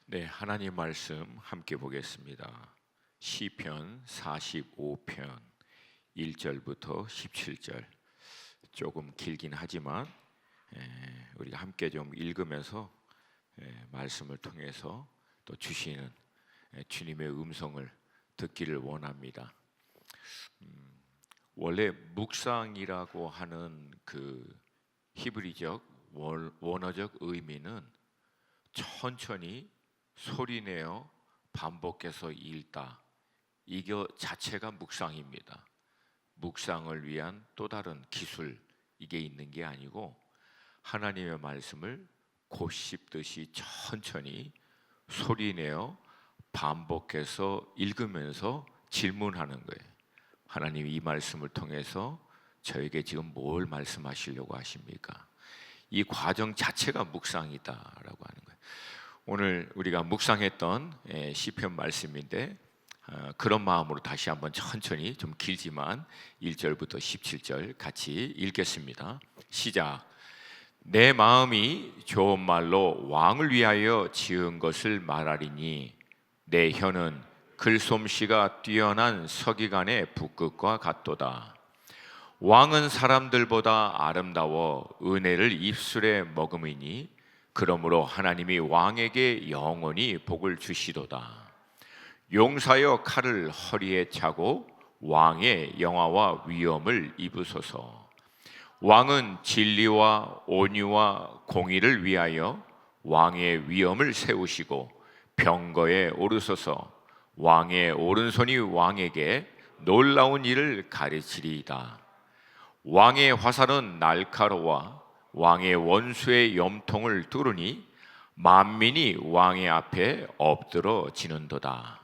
네, 하나님 말씀 함께 보겠습니다. 시편 45편 1절부터 17절. 조금 길긴 하지만 우리가 함께 좀 읽으면서 말씀을 통해서 또 주시는 주님의 음성을 듣기를 원합니다. 원래 묵상이라고 하는 그 히브리적 원어적 의미는 천천히 소리내어 반복해서 읽다, 이거 자체가 묵상입니다. 묵상을 위한 또 다른 기술, 이게 있는 게 아니고 하나님의 말씀을 곧 씹듯이 천천히 소리내어 반복해서 읽으면서 질문하는 거예요. 하나님이 이 말씀을 통해서 저에게 지금 뭘 말씀하시려고 하십니까? 이 과정 자체가 묵상이다라고 하는 거예요. 오늘 우리가 묵상했던 시편 말씀인데 그런 마음으로 다시 한번 천천히, 좀 길지만 1절부터 17절 같이 읽겠습니다. 시작. 내 마음이 좋은 말로 왕을 위하여 지은 것을 말하리니 내 혀는 글솜씨가 뛰어난 서기관의 붓끝과 같도다. 왕은 사람들보다 아름다워 은혜를 입술에 머금으니 그러므로 하나님이 왕에게 영원히 복을 주시도다. 용사여 칼을 허리에 차고 왕의 영화와 위엄을 입으소서. 왕은 진리와 온유와 공의를 위하여 왕의 위엄을 세우시고 병거에 오르소서. 왕의 오른손이 왕에게 놀라운 일을 가르치리이다. 왕의 화살은 날카로워 왕의 원수의 염통을 뚫으니 만민이 왕의 앞에 엎드러지는도다.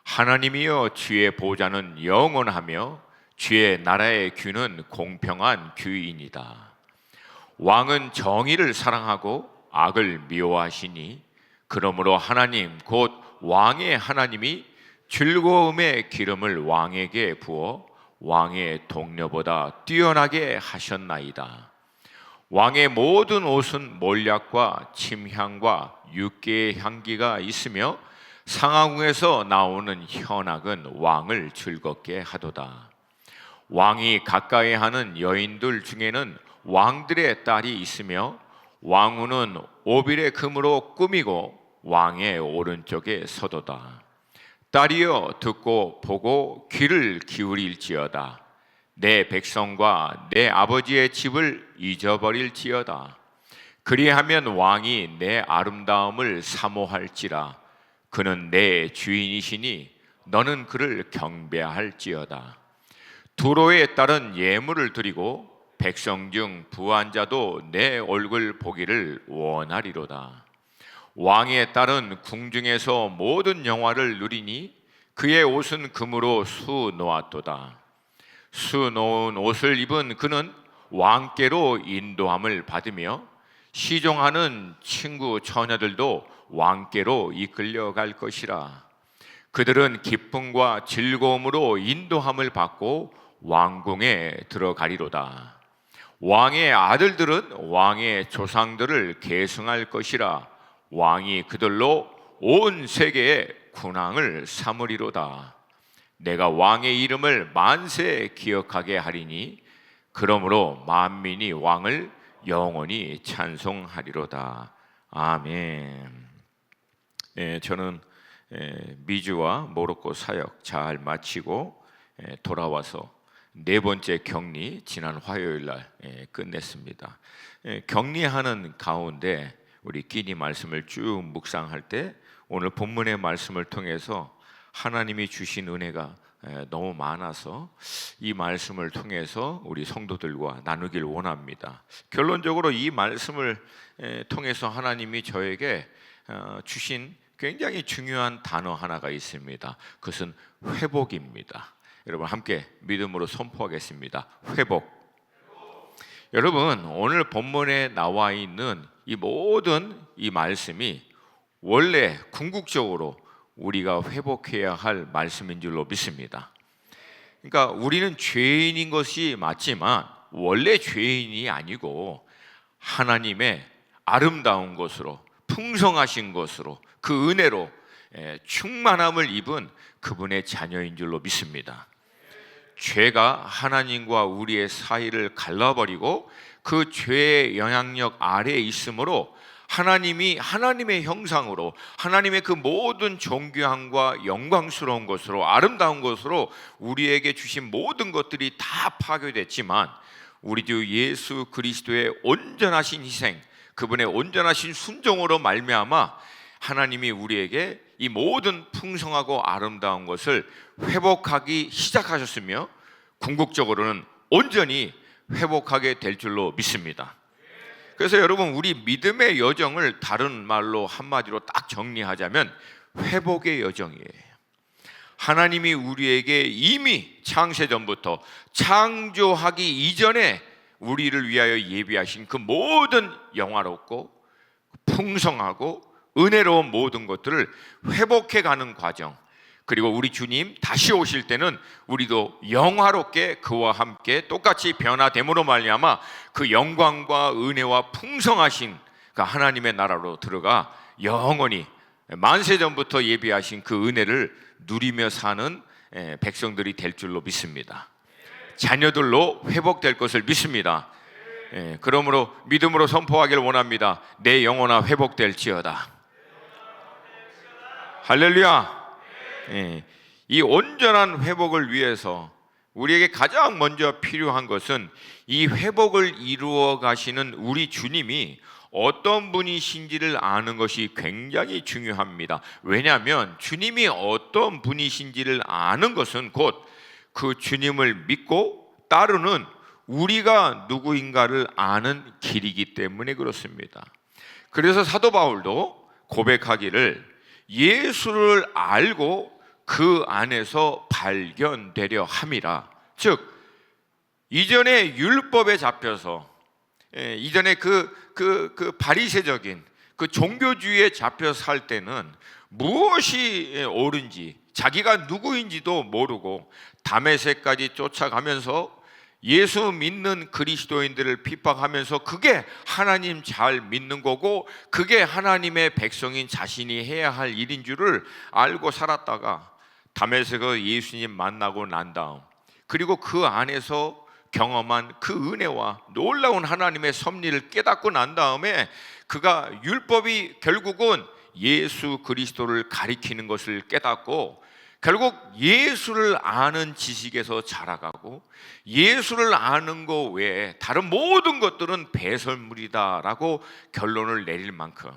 하나님이여, 주의 보좌는 영원하며 주의 나라의 규는 공평한 규이니이다. 왕은 정의를 사랑하고 악을 미워하시니 그러므로 하나님 곧 왕의 하나님이 즐거움의 기름을 왕에게 부어 왕의 동료보다 뛰어나게 하셨나이다. 왕의 모든 옷은 몰약과 침향과 육개의 향기가 있으며 상하궁에서 나오는 현악은 왕을 즐겁게 하도다. 왕이 가까이 하는 여인들 중에는 왕들의 딸이 있으며 왕후는 오빌의 금으로 꾸미고 왕의 오른쪽에 서도다. 딸이여, 듣고 보고 귀를 기울일지어다. 내 백성과 내 아버지의 집을 잊어버릴지어다. 그리하면 왕이 내 아름다움을 사모할지라. 그는 내 주인이시니 너는 그를 경배할지어다. 두로의 딸은 예물을 드리고 백성 중 부한 자도 내 얼굴 보기를 원하리로다. 왕의 딸은 궁중에서 모든 영화를 누리니 그의 옷은 금으로 수 놓았도다. 수 놓은 옷을 입은 그는 왕께로 인도함을 받으며 시종하는 친구 처녀들도 왕께로 이끌려 갈 것이라. 그들은 기쁨과 즐거움으로 인도함을 받고 왕궁에 들어가리로다. 왕의 아들들은 왕의 조상들을 계승할 것이라. 왕이 그들로 온 세계에 군왕을 삼으리로다. 내가 왕의 이름을 만세 기억하게 하리니 그러므로 만민이 왕을 영원히 찬송하리로다. 아멘. 저는 미주와 모로코 사역 잘 마치고 돌아와서 네 번째 격리 지난 화요일 날 끝냈습니다. 격리하는 가운데 우리 끼니 말씀을 쭉 묵상할 때 오늘 본문의 말씀을 통해서 하나님이 주신 은혜가 너무 많아서 이 말씀을 통해서 우리 성도들과 나누길 원합니다. 결론적으로 이 말씀을 통해서 하나님이 저에게 주신 굉장히 중요한 단어 하나가 있습니다. 그것은 회복입니다. 여러분 함께 믿음으로 선포하겠습니다. 회복. 여러분, 오늘 본문에 나와 있는 이 모든 이 말씀이 원래 궁극적으로 우리가 회복해야 할 말씀인 줄로 믿습니다. 그러니까 우리는 죄인인 것이 맞지만 원래 죄인이 아니고 하나님의 아름다운 것으로 풍성하신 것으로 그 은혜로 충만함을 입은 그분의 자녀인 줄로 믿습니다. 죄가 하나님과 우리의 사이를 갈라버리고 그 죄의 영향력 아래에 있으므로 하나님이 하나님의 형상으로 하나님의 그 모든 존귀함과 영광스러운 것으로 아름다운 것으로 우리에게 주신 모든 것들이 다 파괴됐지만 우리 주 예수 그리스도의 온전하신 희생, 그분의 온전하신 순종으로 말미암아 하나님이 우리에게 이 모든 풍성하고 아름다운 것을 회복하기 시작하셨으며 궁극적으로는 온전히 회복하게 될 줄로 믿습니다. 그래서 여러분, 우리 믿음의 여정을 다른 말로 한마디로 딱 정리하자면 회복의 여정이에요. 하나님이 우리에게 이미 창세전부터 창조하기 이전에 우리를 위하여 예비하신 그 모든 영화롭고 풍성하고 은혜로운 모든 것들을 회복해가는 과정, 그리고 우리 주님 다시 오실 때는 우리도 영화롭게 그와 함께 똑같이 변화됨으로 말미암아 그 영광과 은혜와 풍성하신 그 하나님의 나라로 들어가 영원히 만세전부터 예비하신 그 은혜를 누리며 사는 백성들이 될 줄로 믿습니다. 자녀들로 회복될 것을 믿습니다. 그러므로 믿음으로 선포하기를 원합니다. 내 영혼아 회복될지어다. 할렐루야. 이 온전한 회복을 위해서 우리에게 가장 먼저 필요한 것은 이 회복을 이루어 가시는 우리 주님이 어떤 분이신지를 아는 것이 굉장히 중요합니다. 왜냐하면 주님이 어떤 분이신지를 아는 것은 곧 그 주님을 믿고 따르는 우리가 누구인가를 아는 길이기 때문에 그렇습니다. 그래서 사도 바울도 고백하기를 예수를 알고 그 안에서 발견되려 함이라. 즉 이전에 율법에 잡혀서 이전에 그 바리새적인 그 종교주의에 잡혀 살 때는 무엇이 옳은지 자기가 누구인지도 모르고 다메섹까지 쫓아가면서 예수 믿는 그리스도인들을 핍박하면서 그게 하나님 잘 믿는 거고 그게 하나님의 백성인 자신이 해야 할 일인 줄을 알고 살았다가 다메섹에서 예수님 만나고 난 다음, 그리고 그 안에서 경험한 그 은혜와 놀라운 하나님의 섭리를 깨닫고 난 다음에 그가 율법이 결국은 예수 그리스도를 가리키는 것을 깨닫고 결국 예수를 아는 지식에서 자라가고 예수를 아는 것 외에 다른 모든 것들은 배설물이다라고 결론을 내릴 만큼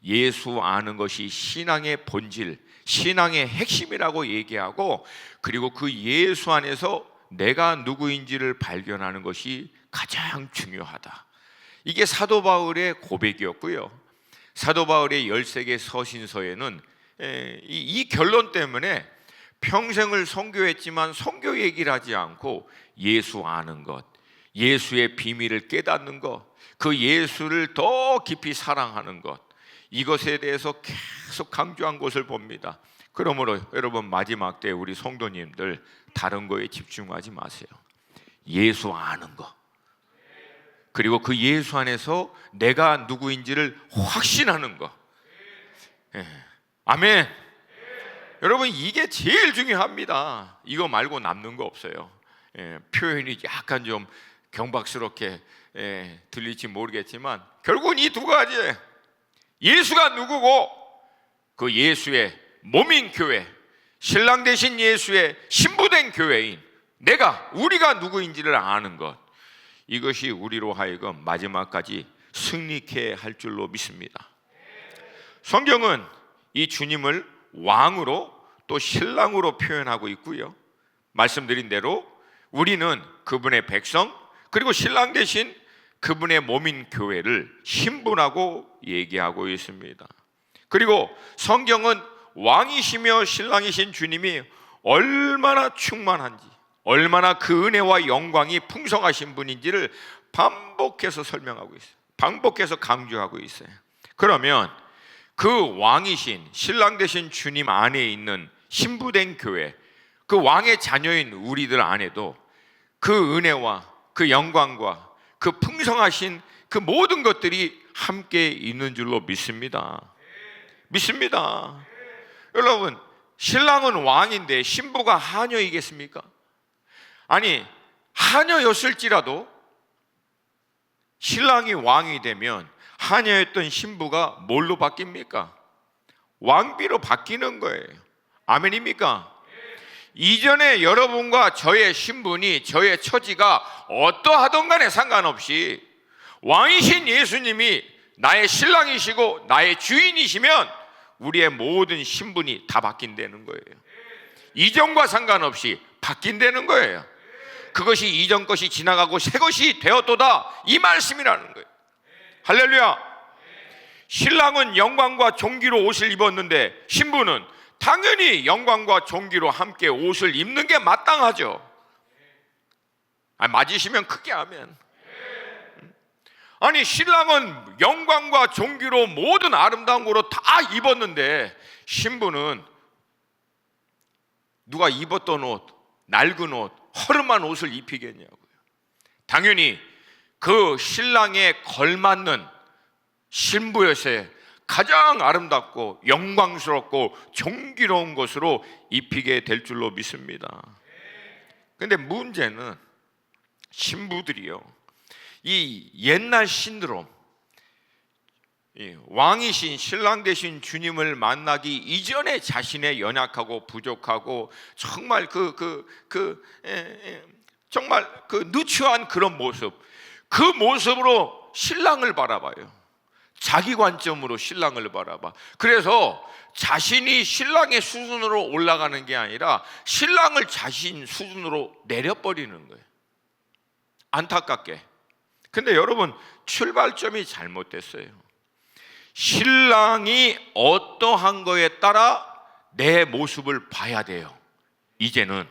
예수 아는 것이 신앙의 본질, 신앙의 핵심이라고 얘기하고, 그리고 그 예수 안에서 내가 누구인지를 발견하는 것이 가장 중요하다. 이게 사도 바울의 고백이었고요. 사도 바울의 13개 서신서에는 이 결론 때문에 평생을 선교했지만 선교 얘기를 하지 않고 예수 아는 것, 예수의 비밀을 깨닫는 것, 그 예수를 더 깊이 사랑하는 것, 이것에 대해서 계속 강조한 것을 봅니다. 그러므로 여러분, 마지막 때 우리 성도님들 다른 거에 집중하지 마세요. 예수 아는 것, 그리고 그 예수 안에서 내가 누구인지를 확신하는 것. 아멘. 여러분, 이게 제일 중요합니다. 이거 말고 남는 거 없어요. 표현이 약간 좀 경박스럽게 들릴지 모르겠지만 결국은 이 두 가지, 예수가 누구고 그 예수의 몸인 교회, 신랑 되신 예수의 신부된 교회인 우리가 누구인지를 아는 것, 이것이 우리로 하여금 마지막까지 승리케 할 줄로 믿습니다. 성경은 이 주님을 왕으로 또 신랑으로 표현하고 있고요, 말씀드린 대로 우리는 그분의 백성, 그리고 신랑 대신 그분의 몸인 교회를 신부라고 얘기하고 있습니다. 그리고 성경은 왕이시며 신랑이신 주님이 얼마나 충만한지, 얼마나 그 은혜와 영광이 풍성하신 분인지를 반복해서 설명하고 있어요. 반복해서 강조하고 있어요. 그러면 그 왕이신 신랑 되신 주님 안에 있는 신부된 교회, 그 왕의 자녀인 우리들 안에도 그 은혜와 그 영광과 그 풍성하신 그 모든 것들이 함께 있는 줄로 믿습니다. 믿습니다. 여러분, 신랑은 왕인데 신부가 하녀이겠습니까? 아니, 하녀였을지라도 신랑이 왕이 되면 하녀였던 신부가 뭘로 바뀝니까? 왕비로 바뀌는 거예요. 아멘입니까? 이전에 여러분과 저의 신분이, 저의 처지가 어떠하든 간에 상관없이 왕이신 예수님이 나의 신랑이시고 나의 주인이시면 우리의 모든 신분이 다 바뀐다는 거예요. 이전과 상관없이 바뀐다는 거예요. 그것이 이전 것이 지나가고 새 것이 되었도다, 이 말씀이라는 거예요. 할렐루야. 신랑은 영광과 존귀로 옷을 입었는데 신부는 당연히 영광과 존귀로 함께 옷을 입는 게 마땅하죠. 맞으시면 크게 하면. 아니, 신랑은 영광과 존귀로 모든 아름다운 거로 다 입었는데 신부는 누가 입었던 옷, 낡은 옷, 허름한 옷을 입히겠냐고요. 당연히 그 신랑에 걸맞는 신부여서 가장 아름답고 영광스럽고 존귀로운 것으로 입히게 될 줄로 믿습니다. 그런데 문제는 신부들이요, 이 옛날 신드롬, 왕이신 신랑 되신 주님을 만나기 이전에 자신의 연약하고 부족하고 정말 정말 누추한 그런 모습, 그 모습으로 신랑을 바라봐요. 자기 관점으로 신랑을 바라봐. 그래서 자신이 신랑의 수준으로 올라가는 게 아니라 신랑을 자신 수준으로 내려버리는 거예요. 안타깝게. 근데 여러분, 출발점이 잘못됐어요. 신랑이 어떠한 거에 따라 내 모습을 봐야 돼요. 이제는.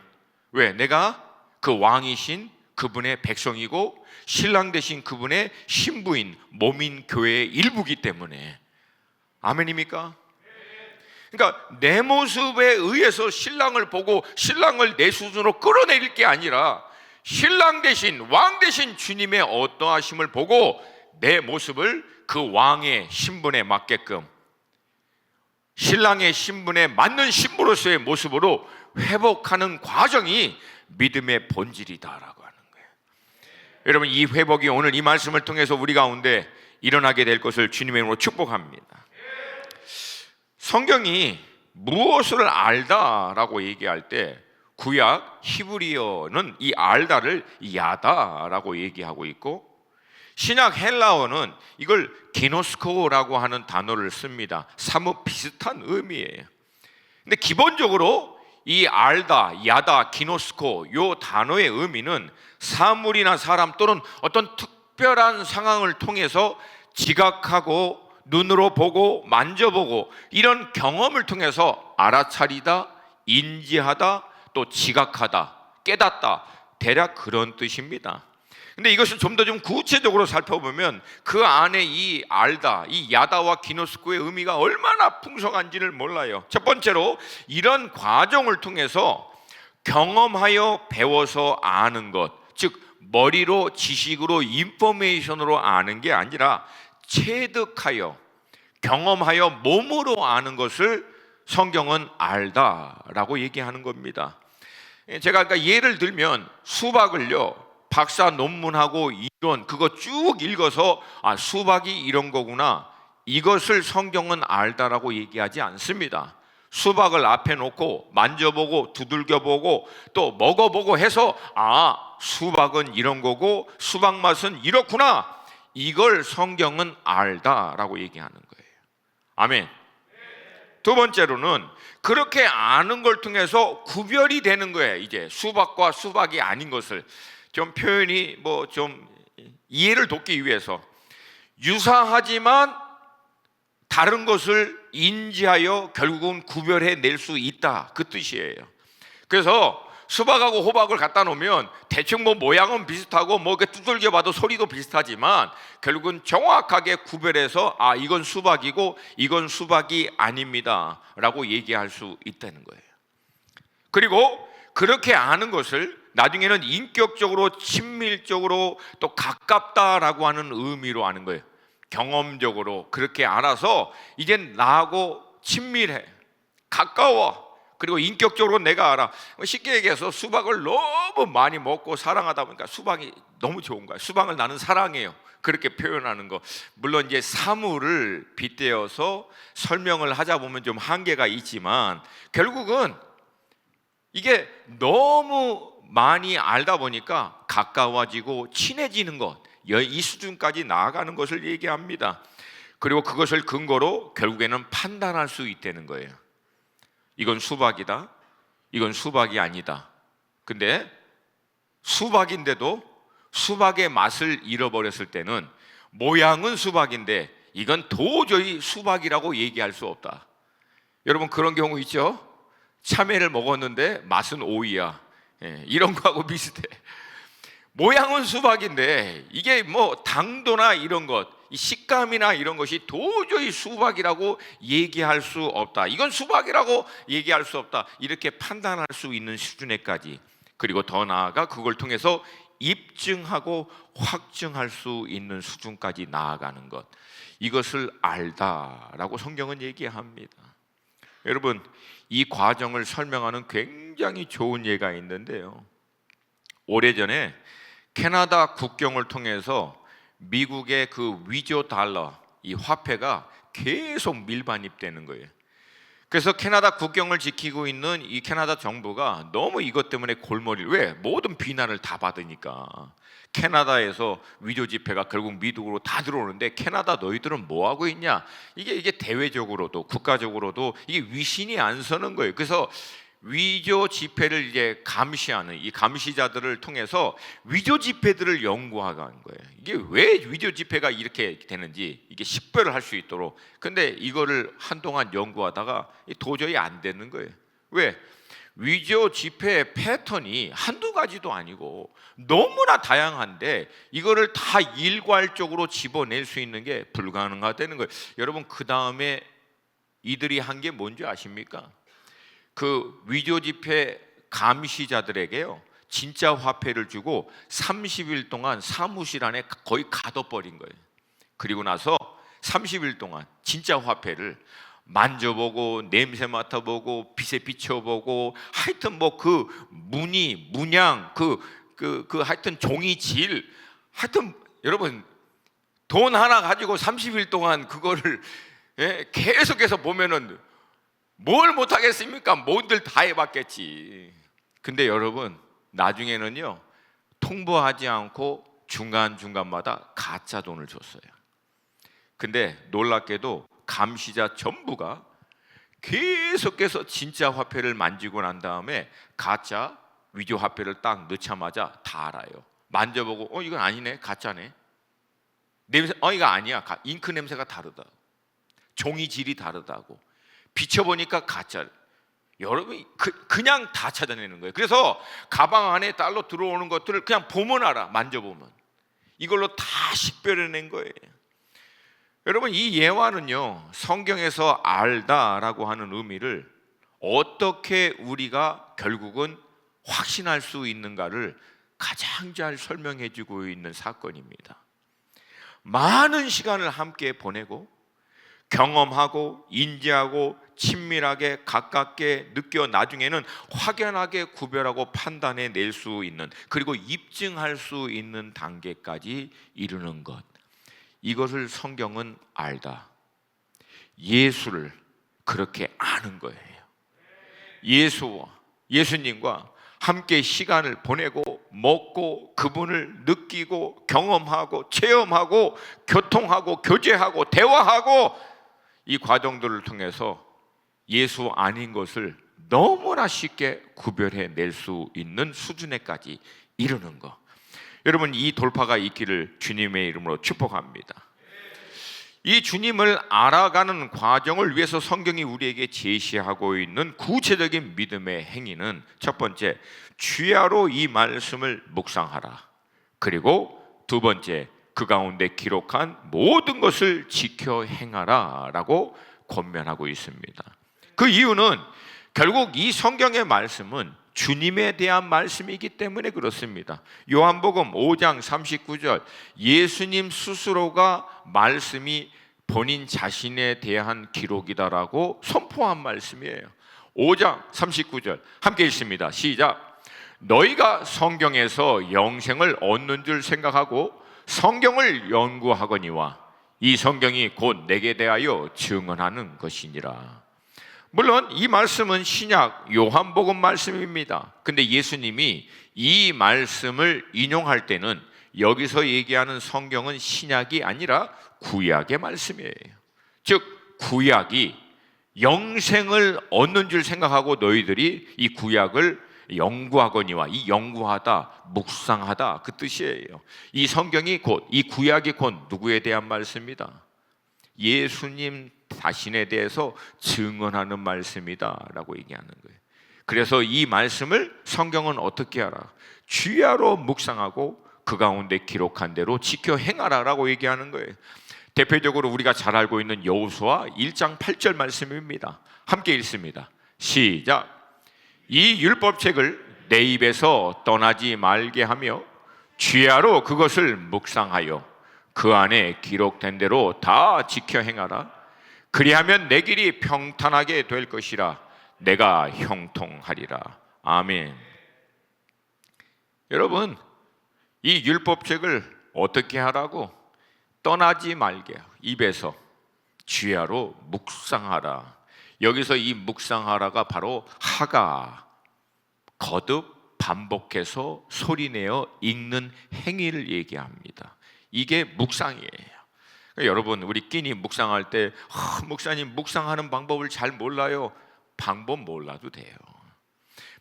왜? 내가 그 왕이신 그분의 백성이고 신랑 되신 그분의 신부인 몸인 교회의 일부기 때문에. 아멘입니까? 그러니까 내 모습에 의해서 신랑을 보고 신랑을 내 수준으로 끌어내릴 게 아니라 신랑 되신 왕 되신 주님의 어떠하심을 보고 내 모습을 그 왕의 신분에 맞게끔, 신랑의 신분에 맞는 신부로서의 모습으로 회복하는 과정이 믿음의 본질이다라고 하는 거예요. 여러분, 이 회복이 오늘 이 말씀을 통해서 우리 가운데 일어나게 될 것을 주님의 이름으로 축복합니다. 성경이 무엇을 알다라고 얘기할 때 구약 히브리어는 이 알다를 야다라고 얘기하고 있고, 신약 헬라어는 이걸 기노스코라고 하는 단어를 씁니다. 사뭇 비슷한 의미예요. 근데 기본적으로 이 알다, 야다, 기노스코 요 단어의 의미는 사물이나 사람 또는 어떤 특별한 상황을 통해서 지각하고 눈으로 보고 만져보고 이런 경험을 통해서 알아차리다, 인지하다, 또 지각하다, 깨닫다, 대략 그런 뜻입니다. 근데 이것을 좀 더 구체적으로 살펴보면 그 안에 이 알다, 이 야다와 기노스코의 의미가 얼마나 풍성한지를 몰라요. 첫 번째로 이런 과정을 통해서 경험하여 배워서 아는 것, 즉 머리로 지식으로 인포메이션으로 아는 게 아니라 체득하여 경험하여 몸으로 아는 것을 성경은 알다라고 얘기하는 겁니다. 제가 아까 예를 들면 수박을요, 박사 논문하고 이론 그거 쭉 읽어서 수박이 이런 거구나, 이것을 성경은 알다라고 얘기하지 않습니다. 수박을 앞에 놓고 만져보고 두들겨보고 또 먹어보고 해서 수박은 이런 거고 수박 맛은 이렇구나, 이걸 성경은 알다라고 얘기하는 거예요. 아멘. 두 번째로는 그렇게 아는 걸 통해서 구별이 되는 거예요. 이제 수박과 수박이 아닌 것을 좀 표현이 좀 이해를 돕기 위해서 유사하지만 다른 것을 인지하여 결국은 구별해 낼 수 있다, 그 뜻이에요. 그래서 수박하고 호박을 갖다 놓으면 대충 모양은 비슷하고 이렇게 두들겨 봐도 소리도 비슷하지만 결국은 정확하게 구별해서 이건 수박이고 이건 수박이 아닙니다 라고 얘기할 수 있다는 거예요. 그리고 그렇게 아는 것을 나중에는 인격적으로 친밀적으로 또 가깝다라고 하는 의미로 아는 거예요. 경험적으로 그렇게 알아서 이젠 나하고 친밀해, 가까워. 그리고 인격적으로 내가 알아. 쉽게 얘기해서 수박을 너무 많이 먹고 사랑하다 보니까 수박이 너무 좋은 거야. 수박을 나는 사랑해요. 그렇게 표현하는 거. 물론 이제 사물을 빗대어서 설명을 하자 보면 좀 한계가 있지만 결국은 이게 너무 많이 알다 보니까 가까워지고 친해지는 것, 이 수준까지 나아가는 것을 얘기합니다. 그리고 그것을 근거로 결국에는 판단할 수 있다는 거예요. 이건 수박이다, 이건 수박이 아니다. 근데 수박인데도 수박의 맛을 잃어버렸을 때는 모양은 수박인데 이건 도저히 수박이라고 얘기할 수 없다. 여러분 그런 경우 있죠? 참외를 먹었는데 맛은 오이야. 이런 거하고 비슷해. 모양은 수박인데 이게 뭐 당도나 이런 것, 이 식감이나 이런 것이 도저히 수박이라고 얘기할 수 없다. 이건 수박이라고 얘기할 수 없다. 이렇게 판단할 수 있는 수준에까지, 그리고 더 나아가 그걸 통해서 입증하고 확증할 수 있는 수준까지 나아가는 것, 이것을 알다라고 성경은 얘기합니다. 여러분 이 과정을 설명하는 굉장히 좋은 예가 있는데요, 오래전에 캐나다 국경을 통해서 미국의 그 위조 달러, 이 화폐가 계속 밀반입되는 거예요. 그래서 캐나다 국경을 지키고 있는 이 캐나다 정부가 너무 이것 때문에 골머리를, 왜? 모든 비난을 다 받으니까. 캐나다에서 위조 지폐가 결국 미국으로 다 들어오는데 캐나다 너희들은 뭐 하고 있냐? 이게 대외적으로도 국가적으로도 이게 위신이 안 서는 거예요. 그래서 위조 지폐를 이제 감시하는 이 감시자들을 통해서 위조 지폐들을 연구하는 거예요. 이게 왜 위조 지폐가 이렇게 되는지 이게 식별을 할 수 있도록. 근데 이거를 한동안 연구하다가 도저히 안 되는 거예요. 왜? 위조 지폐의 패턴이 한두 가지도 아니고 너무나 다양한데 이거를 다 일괄적으로 집어낼 수 있는 게 불가능하다는 거예요. 여러분 그 다음에 이들이 한 게 뭔지 아십니까? 그 위조 지폐 감시자들에게요, 진짜 화폐를 주고 30일 동안 사무실 안에 거의 가둬버린 거예요. 그리고 나서 30일 동안 진짜 화폐를 만져보고 냄새 맡아보고 빛에 비춰보고, 하여튼 뭐 그 무늬, 문양, 하여튼 종이 질, 하여튼 여러분 돈 하나 가지고 30일 동안 그거를 계속해서 보면은 뭘 못하겠습니까? 뭔들 다 해봤겠지. 근데 여러분 나중에는요 통보하지 않고 중간중간마다 가짜 돈을 줬어요. 근데 놀랍게도 감시자 전부가 계속해서 진짜 화폐를 만지고 난 다음에 가짜 위조 화폐를 딱 넣자마자 다 알아요. 만져보고 이건 아니네, 가짜네. 냄새, 이거 아니야, 잉크 냄새가 다르다, 종이 질이 다르다고, 비춰보니까 가짜. 여러분 그냥 다 찾아내는 거예요. 그래서 가방 안에 달러 들어오는 것들을 그냥 보면 알아, 만져보면. 이걸로 다 식별해낸 거예요. 여러분 이 예화는요 성경에서 알다라고 하는 의미를 어떻게 우리가 결국은 확신할 수 있는가를 가장 잘 설명해 주고 있는 사건입니다. 많은 시간을 함께 보내고 경험하고 인지하고 친밀하게 가깝게 느껴 나중에는 확연하게 구별하고 판단해 낼 수 있는, 그리고 입증할 수 있는 단계까지 이르는 것, 이것을 성경은 알다. 예수를 그렇게 아는 거예요. 예수님과 함께 시간을 보내고 먹고 그분을 느끼고 경험하고 체험하고 교통하고 교제하고 대화하고, 이 과정들을 통해서 예수 아닌 것을 너무나 쉽게 구별해 낼 수 있는 수준에까지 이르는 것, 여러분 이 돌파가 있기를 주님의 이름으로 축복합니다. 이 주님을 알아가는 과정을 위해서 성경이 우리에게 제시하고 있는 구체적인 믿음의 행위는, 첫 번째, 주야로 이 말씀을 묵상하라. 그리고 두 번째, 그 가운데 기록한 모든 것을 지켜 행하라 라고 권면하고 있습니다. 그 이유는 결국 이 성경의 말씀은 주님에 대한 말씀이기 때문에 그렇습니다. 요한복음 5장 39절, 예수님 스스로가 말씀이 본인 자신에 대한 기록이다라고 선포한 말씀이에요. 5장 39절 함께 읽습니다. 시작. 너희가 성경에서 영생을 얻는 줄 생각하고 성경을 연구하거니와 이 성경이 곧 내게 대하여 증언하는 것이니라. 물론 이 말씀은 신약 요한복음 말씀입니다. 근데 예수님이 이 말씀을 인용할 때는 여기서 얘기하는 성경은 신약이 아니라 구약의 말씀이에요. 즉 구약이 영생을 얻는 줄 생각하고 너희들이 이 구약을 연구하거니와, 이 연구하다, 묵상하다 그 뜻이에요. 이 성경이 곧, 이 구약이 곧 누구에 대한 말씀이다? 예수님 자신에 대해서 증언하는 말씀이다 라고 얘기하는 거예요. 그래서 이 말씀을 성경은 어떻게 하라? 주야로 묵상하고 그 가운데 기록한 대로 지켜 행하라 라고 얘기하는 거예요. 대표적으로 우리가 잘 알고 있는 여호수아 1장 8절 말씀입니다. 함께 읽습니다. 시작. 이 율법책을 내 입에서 떠나지 말게 하며 주야로 그것을 묵상하여 그 안에 기록된 대로 다 지켜 행하라. 그리하면 내 길이 평탄하게 될 것이라. 내가 형통하리라. 아멘. 여러분, 이 율법책을 어떻게 하라고? 떠나지 말게, 입에서 주야로 묵상하라. 여기서 이 묵상하라가 바로 하가, 거듭 반복해서 소리내어 읽는 행위를 얘기합니다. 이게 묵상이에요. 여러분, 우리 끼니 묵상할 때 목사님 묵상하는 방법을 잘 몰라요. 방법 몰라도 돼요.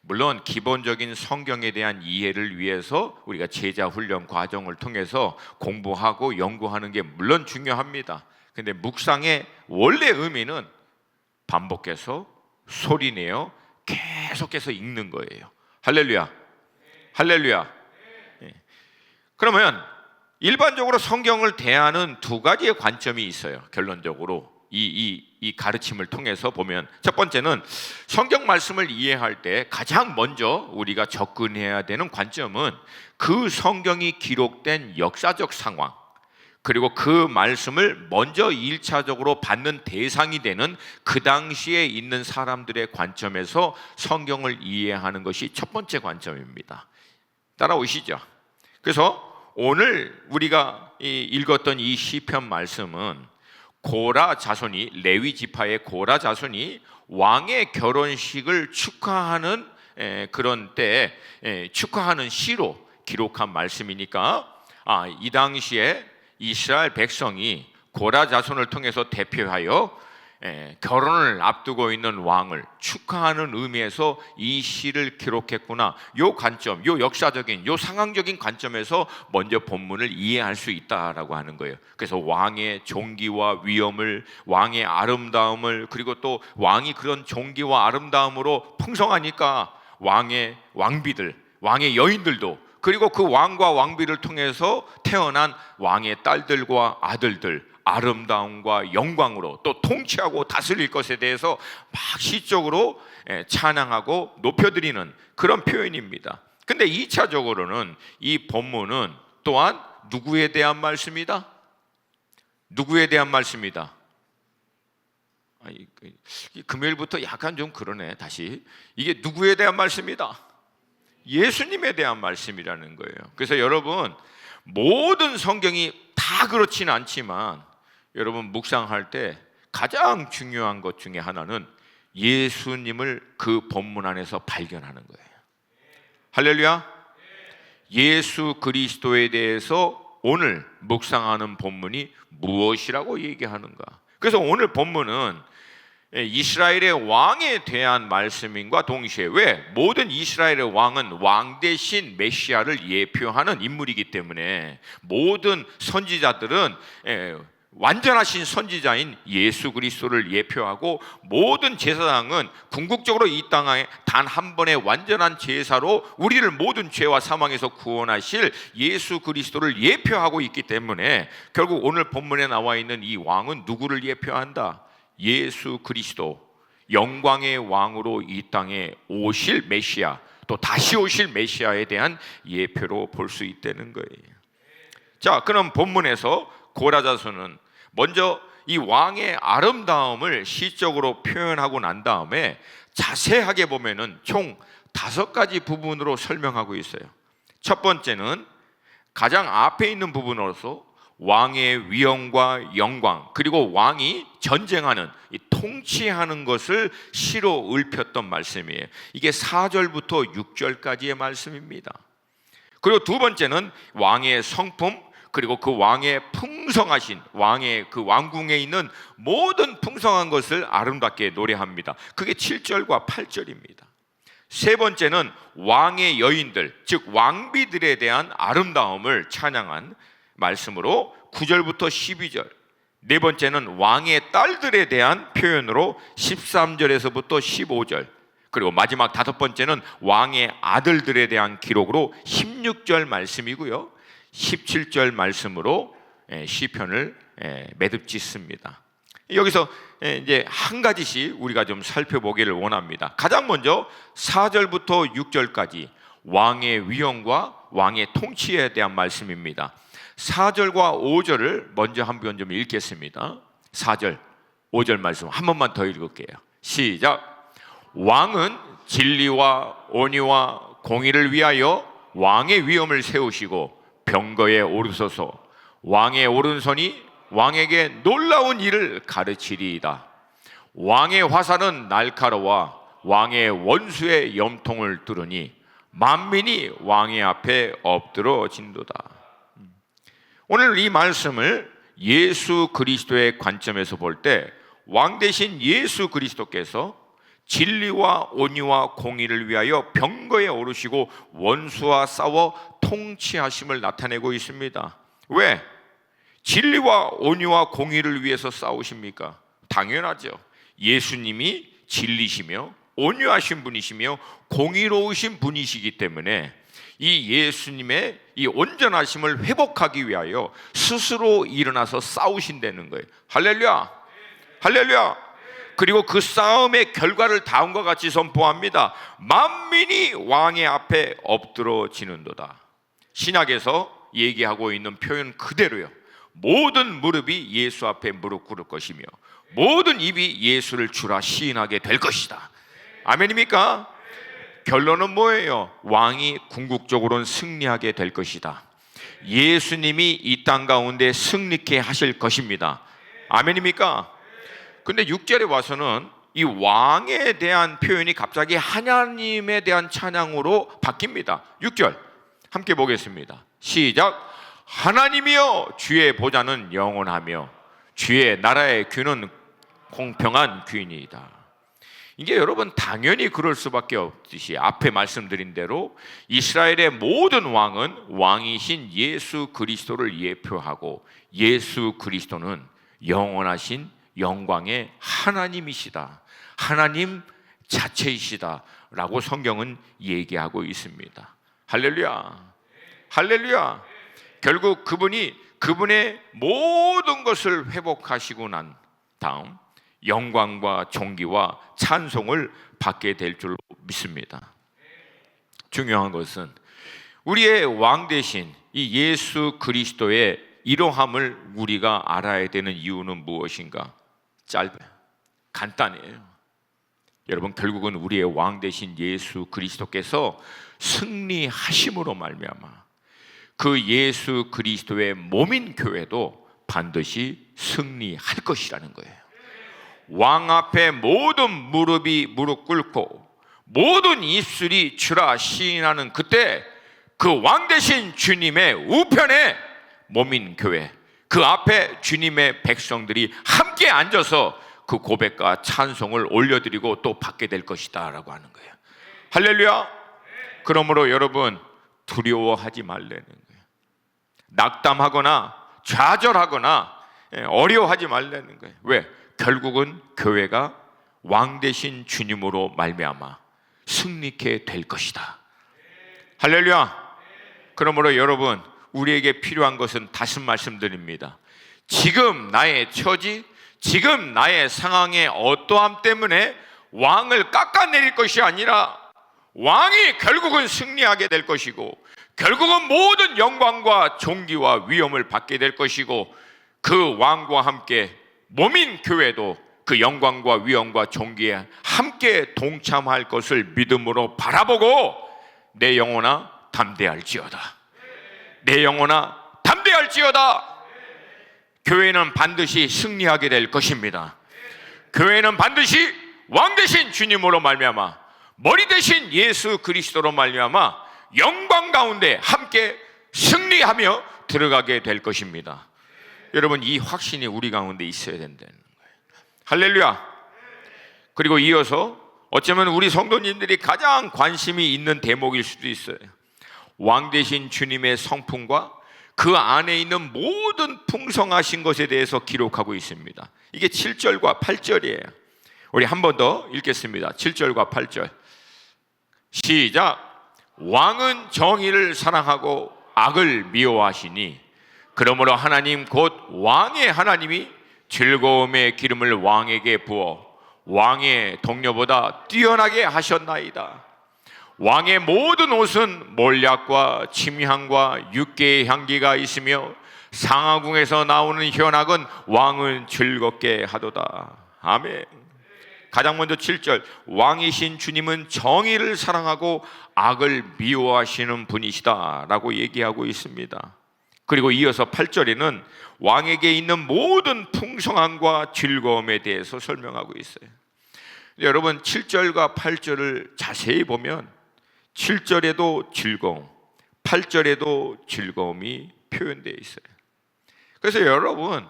물론 기본적인 성경에 대한 이해를 위해서 우리가 제자 훈련 과정을 통해서 공부하고 연구하는 게 물론 중요합니다. 근데 묵상의 원래 의미는 반복해서 소리내어 계속해서 읽는 거예요. 할렐루야, 할렐루야. 그러면 일반적으로 성경을 대하는 두 가지의 관점이 있어요. 결론적으로 이 가르침을 통해서 보면, 첫 번째는 성경 말씀을 이해할 때 가장 먼저 우리가 접근해야 되는 관점은 그 성경이 기록된 역사적 상황, 그리고 그 말씀을 먼저 1차적으로 받는 대상이 되는 그 당시에 있는 사람들의 관점에서 성경을 이해하는 것이 첫 번째 관점입니다. 따라오시죠? 그래서 오늘 우리가 읽었던 이 시편 말씀은 고라 자손이, 레위 지파의 고라 자손이 왕의 결혼식을 축하하는 그런 때에 축하하는 시로 기록한 말씀이니까, 이 당시에 이스라엘 백성이 고라 자손을 통해서 대표하여 결혼을 앞두고 있는 왕을 축하하는 의미에서 이 시를 기록했구나. 요 관점, 요 역사적인, 요 상황적인 관점에서 먼저 본문을 이해할 수 있다라고 하는 거예요. 그래서 왕의 존귀와 위엄을, 왕의 아름다움을, 그리고 또 왕이 그런 존귀와 아름다움으로 풍성하니까 왕의 왕비들, 왕의 여인들도, 그리고 그 왕과 왕비를 통해서 태어난 왕의 딸들과 아들들, 아름다움과 영광으로 또 통치하고 다스릴 것에 대해서 막 시적으로 찬양하고 높여드리는 그런 표현입니다. 근데 2차적으로는 이 본문은 또한 누구에 대한 말씀이다? 누구에 대한 말씀이다? 금요일부터 약간 좀 그러네. 다시, 이게 누구에 대한 말씀이다? 예수님에 대한 말씀이라는 거예요. 그래서 여러분, 모든 성경이 다 그렇지는 않지만 여러분 묵상할 때 가장 중요한 것 중에 하나는 예수님을 그 본문 안에서 발견하는 거예요. 할렐루야. 예수 그리스도에 대해서 오늘 묵상하는 본문이 무엇이라고 얘기하는가? 그래서 오늘 본문은 이스라엘의 왕에 대한 말씀인과 동시에, 왜? 모든 이스라엘의 왕은 왕 대신 메시아를 예표하는 인물이기 때문에 모든 선지자들은 완전하신 선지자인 예수 그리스도를 예표하고, 모든 제사장은 궁극적으로 이 땅에 단 한 번의 완전한 제사로 우리를 모든 죄와 사망에서 구원하실 예수 그리스도를 예표하고 있기 때문에 결국 오늘 본문에 나와 있는 이 왕은 누구를 예표한다? 예수 그리스도, 영광의 왕으로 이 땅에 오실 메시아, 또 다시 오실 메시아에 대한 예표로 볼 수 있다는 거예요. 자, 그럼 본문에서 고라자손은 먼저 이 왕의 아름다움을 시적으로 표현하고 난 다음에 자세하게 보면은 총 5가지 부분으로 설명하고 있어요. 첫 번째는 가장 앞에 있는 부분으로서 왕의 위엄과 영광, 그리고 왕이 전쟁하는, 통치하는 것을 시로 읊혔던 말씀이에요. 이게 4절부터 6절까지의 말씀입니다. 그리고 두 번째는 왕의 성품, 그리고 그 왕의 풍성하신, 왕의 그 왕궁에 있는 모든 풍성한 것을 아름답게 노래합니다. 그게 7절과 8절입니다. 세 번째는 왕의 여인들, 즉 왕비들에 대한 아름다움을 찬양한 말씀으로 9절부터 12절. 네 번째는 왕의 딸들에 대한 표현으로 13절에서부터 15절. 그리고 마지막 5번째는 왕의 아들들에 대한 기록으로 16절 말씀이고요, 17절 말씀으로 시편을 매듭짓습니다. 여기서 이제 한 가지씩 우리가 좀 살펴보기를 원합니다. 가장 먼저 4절부터 6절까지 왕의 위엄과 왕의 통치에 대한 말씀입니다. 4절과 5절을 먼저 한번 좀 읽겠습니다. 4절, 5절 말씀 한 번만 더 읽을게요. 시작. 왕은 진리와 온유와 공의를 위하여 왕의 위엄을 세우시고 병거에 오르소서. 왕의 오른손이 왕에게 놀라운 일을 가르치리이다. 왕의 화살은 날카로워 왕의 원수의 염통을 뚫으니 만민이 왕의 앞에 엎드러진도다. 오늘 이 말씀을 예수 그리스도의 관점에서 볼 때 왕 대신 예수 그리스도께서 진리와 온유와 공의를 위하여 병거에 오르시고 원수와 싸워 통치하심을 나타내고 있습니다. 왜? 진리와 온유와 공의를 위해서 싸우십니까? 당연하죠. 예수님이 진리시며 온유하신 분이시며 공의로우신 분이시기 때문에 이 예수님의 이 온전하심을 회복하기 위하여 스스로 일어나서 싸우신다는 거예요. 할렐루야, 할렐루야. 그리고 그 싸움의 결과를 다음과 같이 선포합니다. 만민이 왕의 앞에 엎드러지는도다. 신약에서 얘기하고 있는 표현 그대로요. 모든 무릎이 예수 앞에 무릎 꿇을 것이며 모든 입이 예수를 주라 시인하게 될 것이다. 아멘입니까? 결론은 뭐예요? 왕이 궁극적으로는 승리하게 될 것이다. 예수님이 이 땅 가운데 승리케 하실 것입니다. 아멘입니까? 근데 6절에 와서는 이 왕에 대한 표현이 갑자기 하나님에 대한 찬양으로 바뀝니다. 6절 함께 보겠습니다. 시작. 하나님이여 주의 보좌는 영원하며 주의 나라의 귀는 공평한 귀니이다. 이게 여러분 당연히 그럴 수밖에 없듯이 앞에 말씀드린 대로 이스라엘의 모든 왕은 왕이신 예수 그리스도를 예표하고 예수 그리스도는 영원하신 영광의 하나님이시다, 하나님 자체이시다 라고 성경은 얘기하고 있습니다. 할렐루야, 할렐루야. 결국 그분이 그분의 모든 것을 회복하시고 난 다음 영광과 존귀와 찬송을 받게 될 줄로 믿습니다. 중요한 것은 우리의 왕 대신 이 예수 그리스도의 이러함을 우리가 알아야 되는 이유는 무엇인가? 짧아요. 간단해요. 여러분, 결국은 우리의 왕 대신 예수 그리스도께서 승리하심으로 말미암아 그 예수 그리스도의 몸인 교회도 반드시 승리할 것이라는 거예요. 왕 앞에 모든 무릎이 무릎 꿇고 모든 입술이 주라 시인하는 그때 그 왕 대신 주님의 우편에 몸인 교회, 그 앞에 주님의 백성들이 함께 앉아서 그 고백과 찬송을 올려드리고 또 받게 될 것이다 라고 하는 거예요. 할렐루야. 그러므로 여러분 두려워하지 말라는 거예요. 낙담하거나 좌절하거나 어려워하지 말라는 거예요. 왜? 결국은 교회가 왕 대신 주님으로 말미암아 승리케 될 것이다. 할렐루야. 그러므로 여러분 우리에게 필요한 것은 다시 말씀드립니다. 지금 나의 처지, 지금 나의 상황의 어떠함 때문에 왕을 깎아내릴 것이 아니라 왕이 결국은 승리하게 될 것이고, 결국은 모든 영광과 존귀와 위엄을 받게 될 것이고, 그 왕과 함께 몸인 교회도 그 영광과 위엄과 존귀에 함께 동참할 것을 믿음으로 바라보고, 내 영혼아 담대할지어다. 내 영혼아 담대할지어다. 교회는 반드시 승리하게 될 것입니다. 교회는 반드시 왕 되신 주님으로 말미암아, 머리 되신 예수 그리스도로 말미암아 영광 가운데 함께 승리하며 들어가게 될 것입니다. 여러분, 이 확신이 우리 가운데 있어야 된다는 거예요. 할렐루야. 그리고 이어서 어쩌면 우리 성도님들이 가장 관심이 있는 대목일 수도 있어요. 왕 되신 주님의 성품과 그 안에 있는 모든 풍성하신 것에 대해서 기록하고 있습니다. 이게 7절과 8절이에요. 우리 한 번 더 읽겠습니다. 7절과 8절 시작. 왕은 정의를 사랑하고 악을 미워하시니, 그러므로 하나님 곧 왕의 하나님이 즐거움의 기름을 왕에게 부어 왕의 동료보다 뛰어나게 하셨나이다. 왕의 모든 옷은 몰약과 침향과 육개의 향기가 있으며 상하궁에서 나오는 현악은 왕을 즐겁게 하도다. 아멘. 가장 먼저 7절, 왕이신 주님은 정의를 사랑하고 악을 미워하시는 분이시다 라고 얘기하고 있습니다. 그리고 이어서 8절에는 왕에게 있는 모든 풍성함과 즐거움에 대해서 설명하고 있어요. 여러분, 7절과 8절을 자세히 보면 7절에도 즐거움, 8절에도 즐거움이 표현되어 있어요. 그래서 여러분,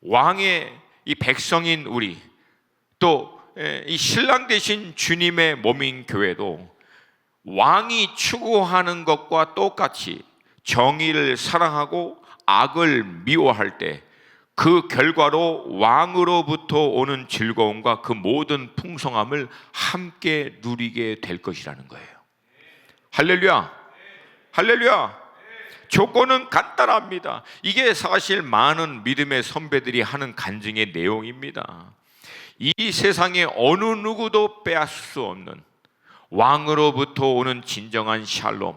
왕의 이 백성인 우리, 또 이 신랑 되신 주님의 몸인 교회도 왕이 추구하는 것과 똑같이 정의를 사랑하고 악을 미워할 때 그 결과로 왕으로부터 오는 즐거움과 그 모든 풍성함을 함께 누리게 될 것이라는 거예요. 할렐루야. 할렐루야. 조건은 간단합니다. 이게 사실 많은 믿음의 선배들이 하는 간증의 내용입니다. 이 세상에 어느 누구도 빼앗을 수 없는 왕으로부터 오는 진정한 샬롬,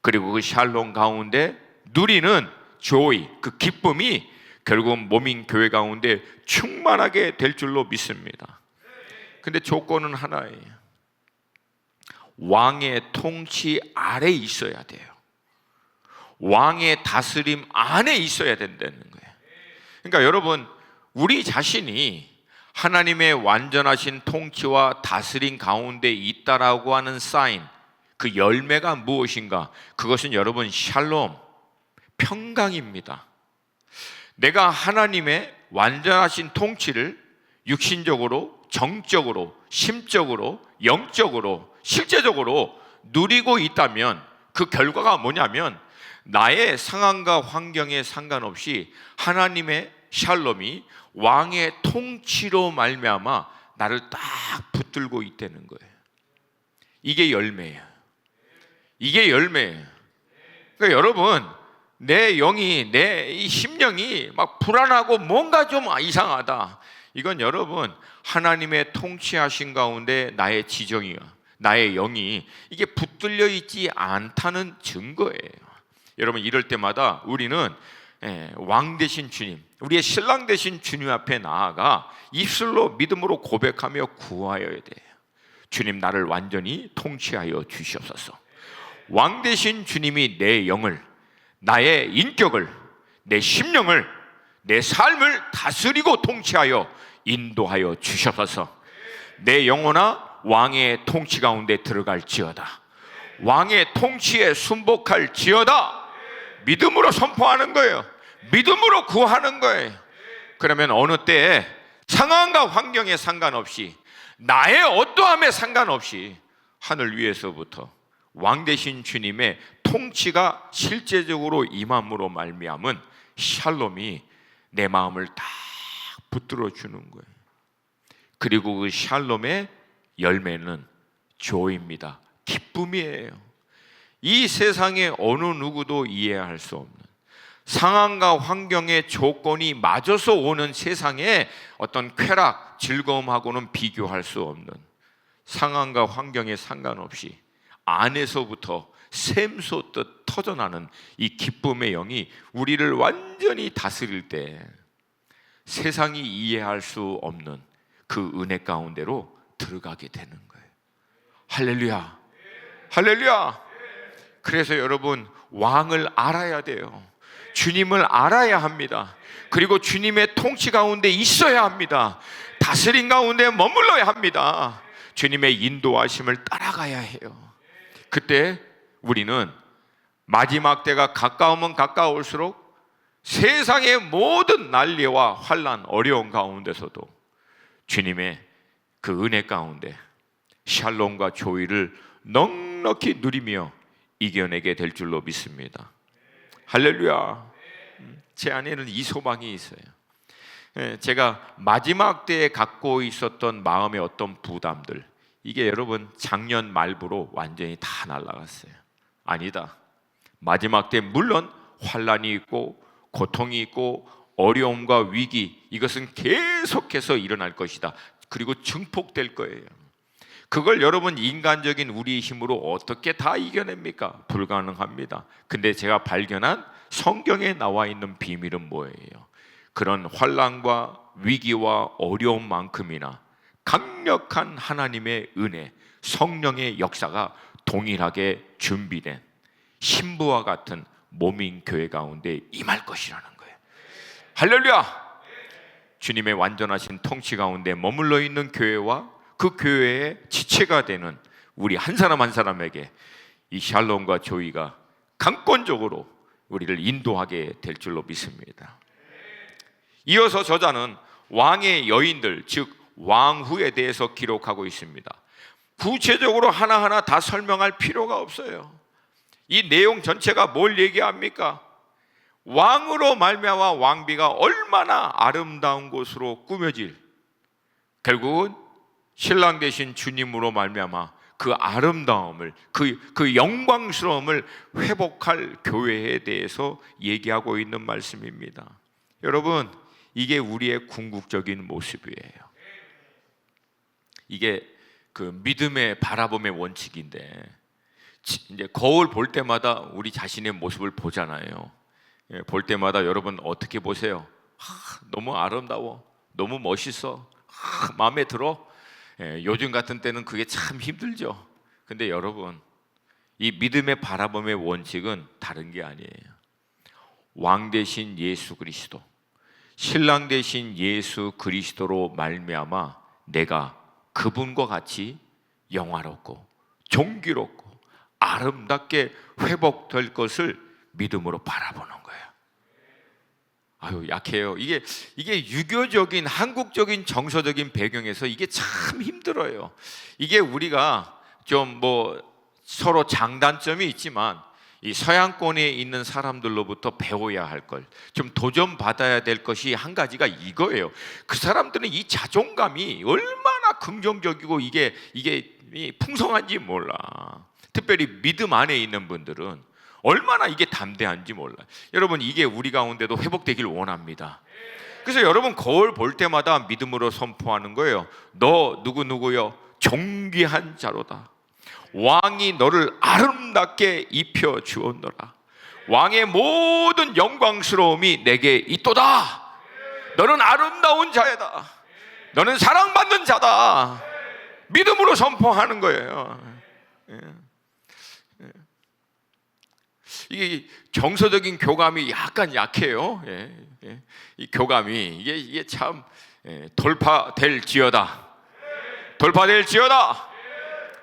그리고 그 샬롬 가운데 누리는 조이, 그 기쁨이 결국 몸인 교회 가운데 충만하게 될 줄로 믿습니다. 근데 조건은 하나예요. 왕의 통치 아래 있어야 돼요. 왕의 다스림 안에 있어야 된다는 거예요. 그러니까 여러분, 우리 자신이 하나님의 완전하신 통치와 다스림 가운데 있다라고 하는 사인, 그 열매가 무엇인가? 그것은 여러분 샬롬, 평강입니다. 내가 하나님의 완전하신 통치를 육신적으로, 정적으로, 심적으로, 영적으로, 실제적으로 누리고 있다면 그 결과가 뭐냐면 나의 상황과 환경에 상관없이 하나님의 샬롬이 왕의 통치로 말미암아 나를 딱 붙들고 있다는 거예요. 이게 열매예요. 이게 열매예요. 그러니까 여러분, 내 영이, 내 이 심령이 막 불안하고 뭔가 좀 이상하다, 이건 여러분 하나님의 통치하신 가운데 나의 지정이요, 나의 영이 이게 붙들려 있지 않다는 증거예요. 여러분, 이럴 때마다 우리는 왕 되신 주님, 우리의 신랑 되신 주님 앞에 나아가 입술로 믿음으로 고백하며 구하여야 돼요. 주님, 나를 완전히 통치하여 주시옵소서. 왕 되신 주님이 내 영을, 나의 인격을, 내 심령을, 내 삶을 다스리고 통치하여 인도하여 주시옵소서. 내 영혼아, 왕의 통치 가운데 들어갈지어다. 왕의 통치에 순복할지어다. 믿음으로 선포하는 거예요. 믿음으로 구하는 거예요. 그러면 어느 때에 상황과 환경에 상관없이, 나의 어떠함에 상관없이 하늘 위에서부터 왕 되신 주님의 통치가 실제적으로 임함으로 말미암은 샬롬이 내 마음을 딱 붙들어 주는 거예요. 그리고 그 샬롬의 열매는 조입니다. 기쁨이에요. 이 세상에 어느 누구도 이해할 수 없는 상황과 환경의 조건이 맞아서 오는 세상에 어떤 쾌락, 즐거움하고는 비교할 수 없는 상황과 환경에 상관없이 안에서부터 샘솟듯 터져나는 이 기쁨의 영이 우리를 완전히 다스릴 때 세상이 이해할 수 없는 그 은혜 가운데로 들어가게 되는 거예요. 할렐루야, 할렐루야. 그래서 여러분, 왕을 알아야 돼요. 주님을 알아야 합니다. 그리고 주님의 통치 가운데 있어야 합니다. 다스림 가운데 머물러야 합니다. 주님의 인도하심을 따라가야 해요. 그때 우리는 마지막 때가 가까우면 가까울수록 세상의 모든 난리와 환난, 어려운 가운데서도 주님의 그 은혜 가운데 샬롬과 조의를 넉넉히 누리며 이겨내게 될 줄로 믿습니다. 할렐루야. 제 안에는 이 소망이 있어요. 제가 마지막 때에 갖고 있었던 마음의 어떤 부담들, 이게 여러분 작년 말부로 완전히 다 날아갔어요. 아니다. 마지막 때 물론 환난이 있고 고통이 있고 어려움과 위기, 이것은 계속해서 일어날 것이다. 그리고 증폭될 거예요. 그걸 여러분 인간적인 우리의 힘으로 어떻게 다 이겨냅니까? 불가능합니다. 근데 제가 발견한 성경에 나와 있는 비밀은 뭐예요? 그런 환난과 위기와 어려움만큼이나 강력한 하나님의 은혜, 성령의 역사가 동일하게 준비된 신부와 같은 몸인 교회 가운데 임할 것이라는 거예요. 할렐루야! 주님의 완전하신 통치 가운데 머물러 있는 교회와 그 교회의 지체가 되는 우리 한 사람 한 사람에게 이 샬롬과 조이가 강권적으로 우리를 인도하게 될 줄로 믿습니다. 이어서 저자는 왕의 여인들, 즉 왕후에 대해서 기록하고 있습니다. 구체적으로 하나하나 다 설명할 필요가 없어요. 이 내용 전체가 뭘 얘기합니까? 왕으로 말미암아 왕비가 얼마나 아름다운 곳으로 꾸며질, 결국은 신랑 되신 주님으로 말미암아 그 아름다움을, 그 영광스러움을 회복할 교회에 대해서 얘기하고 있는 말씀입니다. 여러분, 이게 우리의 궁극적인 모습이에요. 이게 그 믿음의 바라봄의 원칙인데, 이제 거울 볼 때마다 우리 자신의 모습을 보잖아요. 볼 때마다 여러분 어떻게 보세요? 너무 아름다워, 너무 멋있어, 마음에 들어. 요즘 같은 때는 그게 참 힘들죠. 근데 여러분, 이 믿음의 바라봄의 원칙은 다른 게 아니에요. 왕 대신 예수 그리스도, 신랑 대신 예수 그리스도로 말미암아 내가 그분과 같이 영화롭고 존귀롭고 아름답게 회복될 것을 믿음으로 바라보는 거예요. 아유, 약해요. 이게 유교적인 한국적인 정서적인 배경에서 이게 참 힘들어요. 이게 우리가 좀 서로 장단점이 있지만 이 서양권에 있는 사람들로부터 배워야 할 걸, 좀 도전받아야 될 것이 한 가지가 이거예요. 그 사람들은 이 자존감이 얼마나 긍정적이고 이게 풍성한지 몰라. 특별히 믿음 안에 있는 분들은 얼마나 이게 담대한지 몰라. 여러분, 이게 우리 가운데도 회복되길 원합니다. 그래서 여러분, 거울 볼 때마다 믿음으로 선포하는 거예요. 너 누구요? 존귀한 자로다. 왕이 너를 아름답게 입혀 주었노라. 왕의 모든 영광스러움이 내게 있도다. 너는 아름다운 자야다. 너는 사랑받는 자다. 믿음으로 선포하는 거예요. 이게 정서적인 교감이 약간 약해요. 이 교감이 이게 참 돌파될지어다.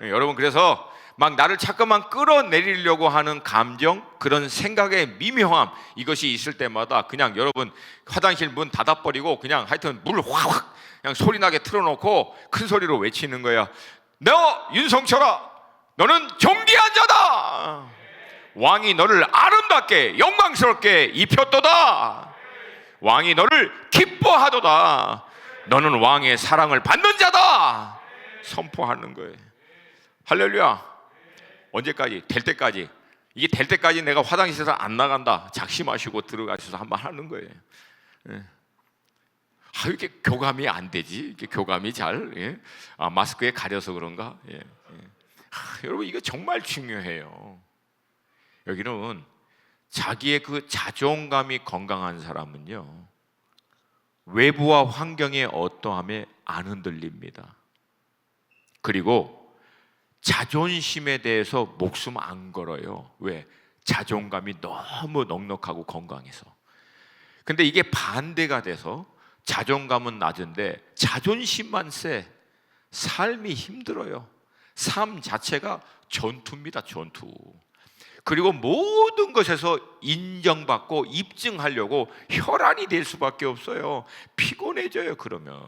여러분, 그래서 막 나를 자꾸만 끌어내리려고 하는 감정, 그런 생각의 미묘함, 이것이 있을 때마다 그냥 여러분 화장실 문 닫아버리고 그냥 하여튼 물 확 그냥 소리나게 틀어놓고 큰 소리로 외치는 거야. 너 윤성철아, 너는 존귀한 자다. 왕이 너를 아름답게 영광스럽게 입혔도다. 왕이 너를 기뻐하도다. 너는 왕의 사랑을 받는 자다. 선포하는 거예요. 할렐루야. 언제까지? 될 때까지. 이게 될 때까지 내가 화장실에서 안 나간다 작심하시고 들어가셔서 한번 하는 거예요. 이렇게 교감이 안 되지? 이렇게 교감이 잘, 예? 마스크에 가려서 그런가? 예, 예. 여러분, 이거 정말 중요해요. 여기는 자기의 그 자존감이 건강한 사람은요, 외부와 환경의 어떠함에 안 흔들립니다. 그리고 자존심에 대해서 목숨 안 걸어요. 왜? 자존감이 너무 넉넉하고 건강해서. 근데 이게 반대가 돼서 자존감은 낮은데 자존심만 세. 삶이 힘들어요. 삶 자체가 전투입니다. 전투. 그리고 모든 것에서 인정받고 입증하려고 혈안이 될 수밖에 없어요. 피곤해져요, 그러면.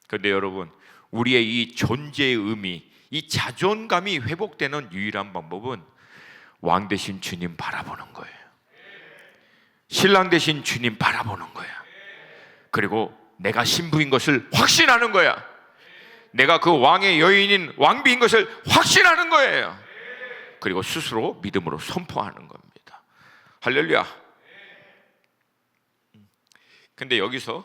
그런데 여러분, 우리의 이 존재의 의미, 이 자존감이 회복되는 유일한 방법은 왕 대신 주님 바라보는 거예요. 신랑 대신 주님 바라보는 거야. 그리고 내가 신부인 것을 확신하는 거야. 내가 그 왕의 여인인 왕비인 것을 확신하는 거예요. 그리고 스스로 믿음으로 선포하는 겁니다. 할렐루야. 근데 여기서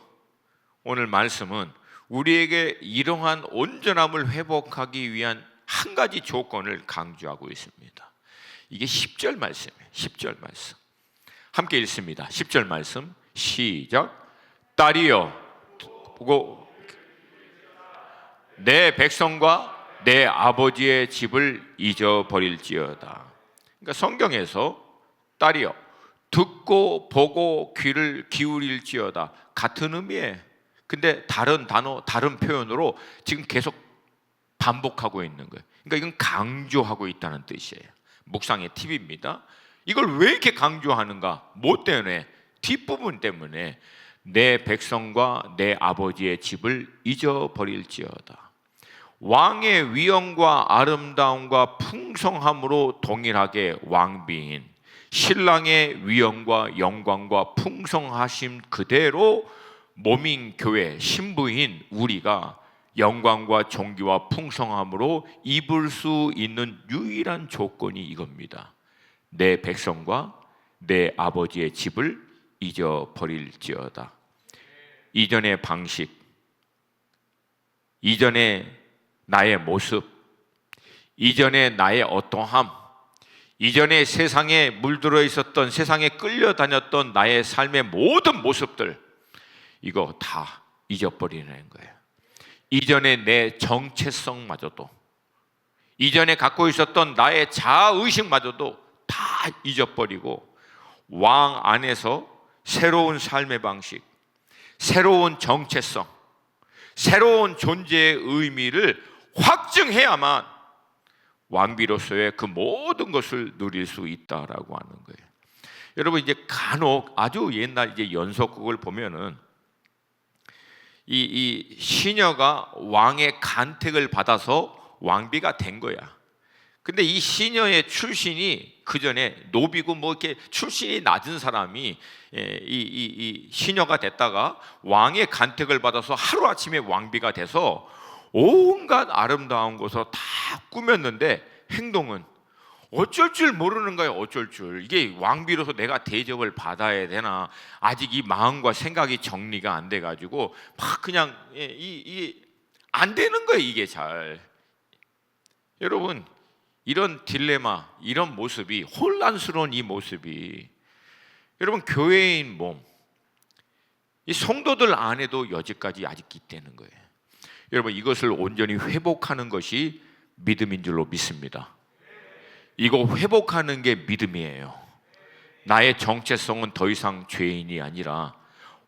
오늘 말씀은 우리에게 이러한 온전함을 회복하기 위한 한 가지 조건을 강조하고 있습니다. 이게 10절 말씀이에요. 10절 말씀. 함께 읽습니다. 10절 말씀 시작. 딸이여, 보고 내 백성과 내 아버지의 집을 잊어버릴지어다. 그러니까 성경에서 딸이여, 듣고 보고 귀를 기울일지어다, 같은 의미예요. 근데 다른 단어, 다른 표현으로 지금 계속 반복하고 있는 거예요. 그러니까 이건 강조하고 있다는 뜻이에요. 묵상의 팁입니다. 이걸 왜 이렇게 강조하는가? 뭐 때문에? 뒷부분 때문에 내 백성과 내 아버지의 집을 잊어버릴지어다. 왕의 위엄과 아름다움과 풍성함으로 동일하게 왕비인 신랑의 위엄과 영광과 풍성하심 그대로 몸인 교회 신부인 우리가 영광과 존귀와 풍성함으로 입을 수 있는 유일한 조건이 이겁니다. 내 백성과 내 아버지의 집을 잊어버릴지어다. 이전의 방식, 이전의 나의 모습, 이전의 나의 어떠함, 이전에 세상에 물들어 있었던, 세상에 끌려다녔던 나의 삶의 모든 모습들, 이거 다 잊어버리는 거예요. 이전에 내 정체성마저도, 이전에 갖고 있었던 나의 자아의식마저도 다 잊어버리고 왕 안에서 새로운 삶의 방식, 새로운 정체성, 새로운 존재의 의미를 확증해야만 왕비로서의 그 모든 것을 누릴 수 있다라고 하는 거예요. 여러분, 이제 간혹 아주 옛날 이제 연속극을 보면은 이 시녀가 왕의 간택을 받아서 왕비가 된 거야. 근데 이 시녀의 출신이 그 전에 노비고 뭐 이렇게 출신이 낮은 사람이 이 시녀가 됐다가 왕의 간택을 받아서 하루 아침에 왕비가 돼서 온갖 아름다운 것을 다 꾸몄는데 행동은 어쩔 줄 모르는 거예요. 어쩔 줄. 이게 왕비로서 내가 대접을 받아야 되나, 아직 이 마음과 생각이 정리가 안 돼가지고 막 그냥 안 되는 거예요. 이게 잘. 여러분, 이런 딜레마, 이런 모습이, 혼란스러운 이 모습이 여러분 교회인 몸, 이 성도들 안에도 여지까지 아직 있다는 거예요. 여러분, 이것을 온전히 회복하는 것이 믿음인 줄로 믿습니다. 이거 회복하는 게 믿음이에요. 나의 정체성은 더 이상 죄인이 아니라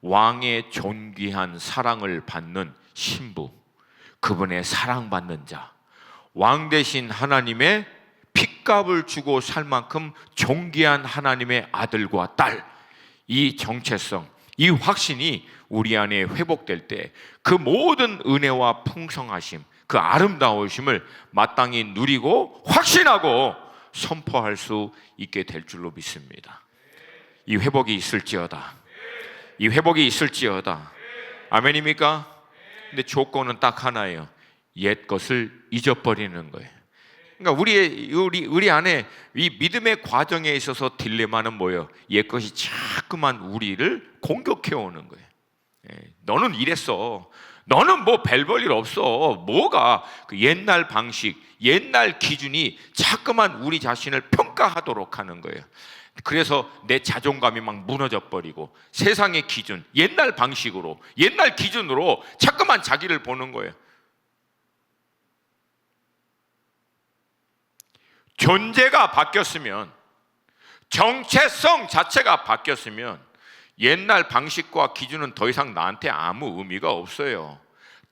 왕의 존귀한 사랑을 받는 신부, 그분의 사랑받는 자, 왕 대신 하나님의 핏값을 주고 살 만큼 존귀한 하나님의 아들과 딸, 이 정체성, 이 확신이 우리 안에 회복될 때 그 모든 은혜와 풍성하심, 그 아름다우심을 마땅히 누리고 확신하고 선포할 수 있게 될 줄로 믿습니다. 이 회복이 있을지어다. 이 회복이 있을지어다. 아멘입니까? 근데 조건은 딱 하나예요. 옛 것을 잊어버리는 거예요. 그러니까 우리 안에 이 믿음의 과정에 있어서 딜레마는 뭐예요? 옛 것이 자꾸만 우리를 공격해 오는 거예요. 너는 이랬어. 너는 뭐 별 볼 일 없어. 뭐가 그 옛날 방식, 옛날 기준이 자꾸만 우리 자신을 평가하도록 하는 거예요. 그래서 내 자존감이 막 무너져 버리고 세상의 기준, 옛날 방식으로, 옛날 기준으로 자꾸만 자기를 보는 거예요. 존재가 바뀌었으면, 정체성 자체가 바뀌었으면 옛날 방식과 기준은 더 이상 나한테 아무 의미가 없어요.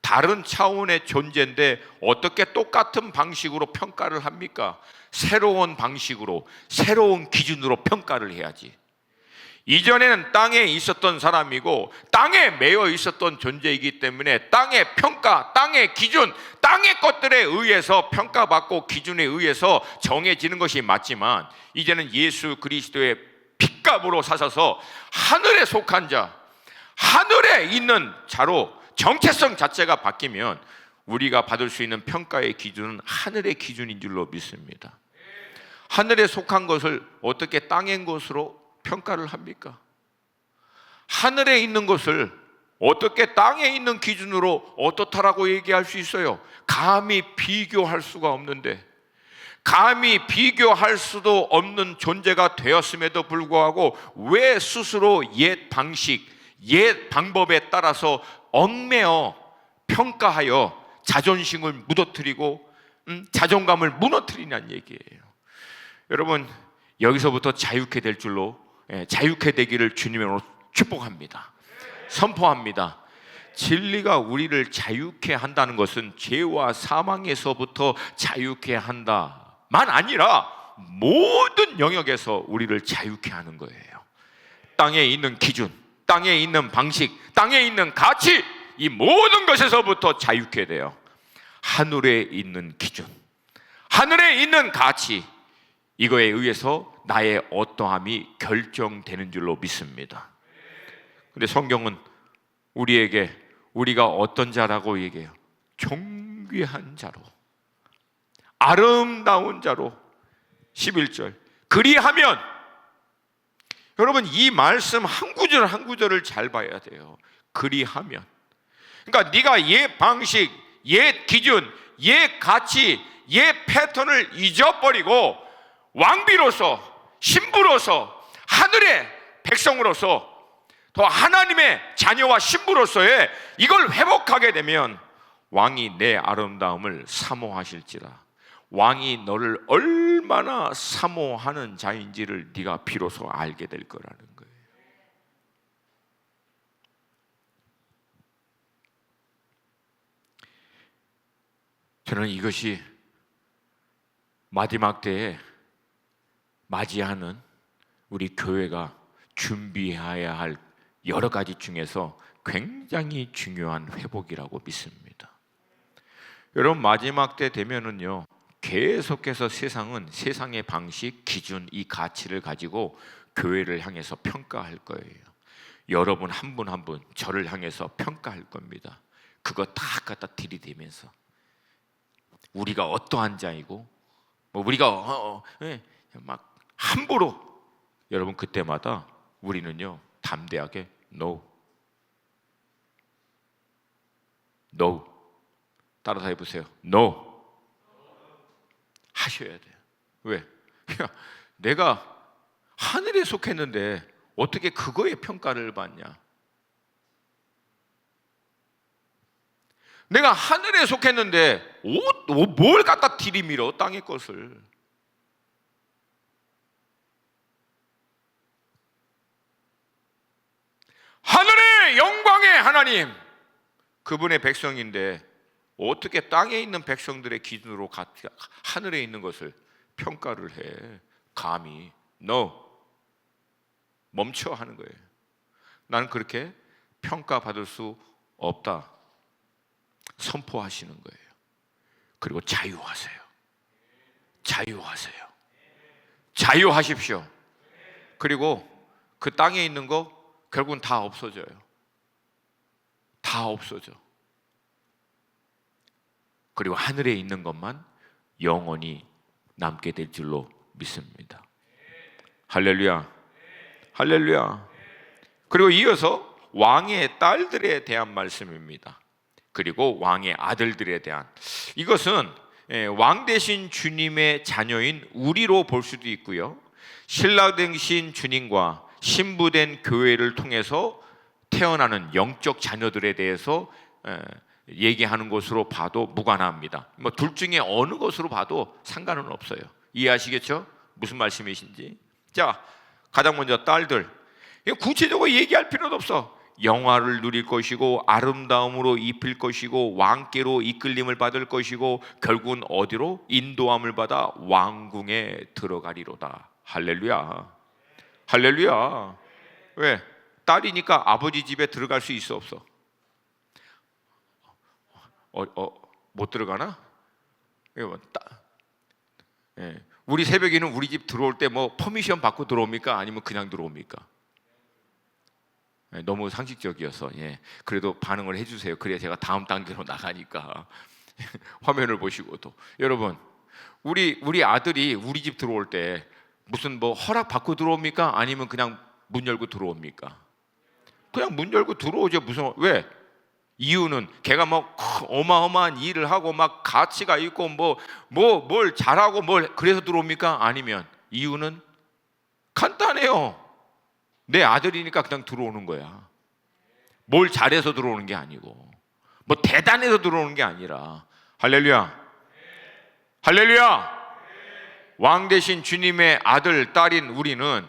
다른 차원의 존재인데 어떻게 똑같은 방식으로 평가를 합니까? 새로운 방식으로, 새로운 기준으로 평가를 해야지. 이전에는 땅에 있었던 사람이고 땅에 매여 있었던 존재이기 때문에 땅의 평가, 땅의 기준, 땅의 것들에 의해서 평가받고 기준에 의해서 정해지는 것이 맞지만, 이제는 예수 그리스도의 핏값으로 사셔서 하늘에 속한 자, 하늘에 있는 자로 정체성 자체가 바뀌면 우리가 받을 수 있는 평가의 기준은 하늘의 기준인 줄로 믿습니다. 하늘에 속한 것을 어떻게 땅의 것으로 평가를 합니까? 하늘에 있는 것을 어떻게 땅에 있는 기준으로 어떻다라고 얘기할 수 있어요? 감히 비교할 수가 없는데, 감히 비교할 수도 없는 존재가 되었음에도 불구하고 왜 스스로 옛 방식, 옛 방법에 따라서 얽매어 평가하여 자존심을 무너뜨리고 자존감을 무너뜨리냐는 얘기예요. 여러분, 여기서부터 자유케 될 줄로, 자유케 되기를 주님으로 축복합니다. 선포합니다. 진리가 우리를 자유케 한다는 것은 죄와 사망에서부터 자유케 한다만 아니라 모든 영역에서 우리를 자유케 하는 거예요. 땅에 있는 기준, 땅에 있는 방식, 땅에 있는 가치, 이 모든 것에서부터 자유케 돼요. 하늘에 있는 기준, 하늘에 있는 가치, 이거에 의해서 나의 어떠함이 결정되는 줄로 믿습니다. 근데 성경은 우리에게 우리가 어떤 자라고 얘기해요? 존귀한 자로, 아름다운 자로. 11절, 그리하면, 여러분 이 말씀 한 구절 한 구절을 잘 봐야 돼요. 그리하면, 그러니까 네가 옛 방식, 옛 기준, 옛 가치, 옛 패턴을 잊어버리고 왕비로서, 신부로서, 하늘의 백성으로서, 더 하나님의 자녀와 신부로서의 이걸 회복하게 되면 왕이 내 아름다움을 사모하실지라. 왕이 너를 얼마나 사모하는 자인지를 네가 비로소 알게 될 거라는 거예요. 저는 이것이 마지막 때에 맞이하는 우리 교회가 준비해야 할 여러 가지 중에서 굉장히 중요한 회복이라고 믿습니다. 여러분, 마지막 때 되면은요, 계속해서 세상은 세상의 방식, 기준, 이 가치를 가지고 교회를 향해서 평가할 거예요. 여러분 한 분 한 분 저를 향해서 평가할 겁니다. 그거 다 갖다 들이대면서 우리가 어떠한 자이고, 우리가 막 함부로, 여러분 그때마다 우리는요 담대하게 No, No, 따라서 해보세요. No 하셔야 돼요. 왜? 야, 내가 하늘에 속했는데 어떻게 그거에 평가를 받냐? 내가 하늘에 속했는데 뭘 갖다 들이밀어, 땅의 것을. 하늘의 영광의 하나님, 그분의 백성인데 어떻게 땅에 있는 백성들의 기준으로 하늘에 있는 것을 평가를 해? 감히. No, 멈춰 하는 거예요. 나는 그렇게 평가받을 수 없다 선포하시는 거예요. 그리고 자유하세요. 자유하세요. 자유하십시오. 그리고 그 땅에 있는 거 결국은 다 없어져요. 다 없어져. 그리고 하늘에 있는 것만 영원히 남게 될 줄로 믿습니다. 할렐루야, 할렐루야. 그리고 이어서 왕의 딸들에 대한 말씀입니다. 그리고 왕의 아들들에 대한, 이것은 왕 되신 주님의 자녀인 우리로 볼 수도 있고요, 신랑 되신 주님과 신부된 교회를 통해서 태어나는 영적 자녀들에 대해서 얘기하는 것으로 봐도 무관합니다. 뭐 둘 중에 어느 것으로 봐도 상관은 없어요. 이해하시겠죠? 무슨 말씀이신지. 자, 가장 먼저 딸들, 구체적으로 얘기할 필요도 없어. 영화를 누릴 것이고 아름다움으로 입힐 것이고 왕께로 이끌림을 받을 것이고 결국은 어디로? 인도함을 받아 왕궁에 들어가리로다. 할렐루야. 할렐루야. 왜? 딸이니까 아버지 집에 들어갈 수 있어 없어? 못 들어가나? 우리 새벽에는 우리 집 들어올 때 뭐 퍼미션 받고 들어옵니까? 아니면 그냥 들어옵니까? 너무 상식적이어서 그래도 반응을 해주세요. 그래야 제가 다음 단계로 나가니까. 화면을 보시고도 여러분, 우리 아들이 우리 집 들어올 때 무슨 뭐 허락 받고 들어옵니까? 아니면 그냥 문 열고 들어옵니까? 그냥 문 열고 들어오죠. 무슨, 왜? 이유는 걔가 뭐 어마어마한 일을 하고 막 가치가 있고 뭘 잘하고 그래서 들어옵니까? 아니면 이유는 간단해요. 내 아들이니까 그냥 들어오는 거야. 뭘 잘해서 들어오는 게 아니고, 뭐 대단해서 들어오는 게 아니라. 할렐루야. 할렐루야. 왕 되신 주님의 아들, 딸인 우리는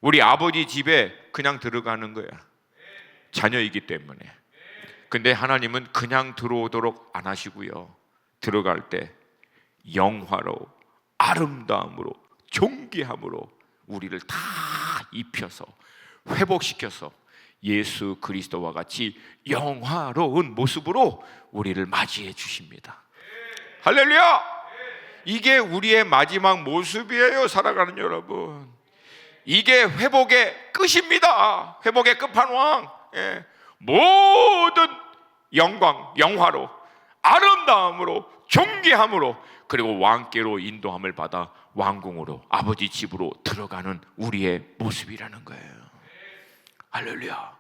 우리 아버지 집에 그냥 들어가는 거야. 자녀이기 때문에. 근데 하나님은 그냥 들어오도록 안 하시고요, 들어갈 때 영화로, 아름다움으로, 존귀함으로 우리를 다 입혀서 회복시켜서 예수 그리스도와 같이 영화로운 모습으로 우리를 맞이해 주십니다. 할렐루야! 이게 우리의 마지막 모습이에요, 살아가는 여러분. 이게 회복의 끝입니다. 회복의 끝판왕. 모든 영광, 영화로, 아름다움으로, 존귀함으로, 그리고 왕께로 인도함을 받아 왕궁으로, 아버지 집으로 들어가는 우리의 모습이라는 거예요. 할렐루야.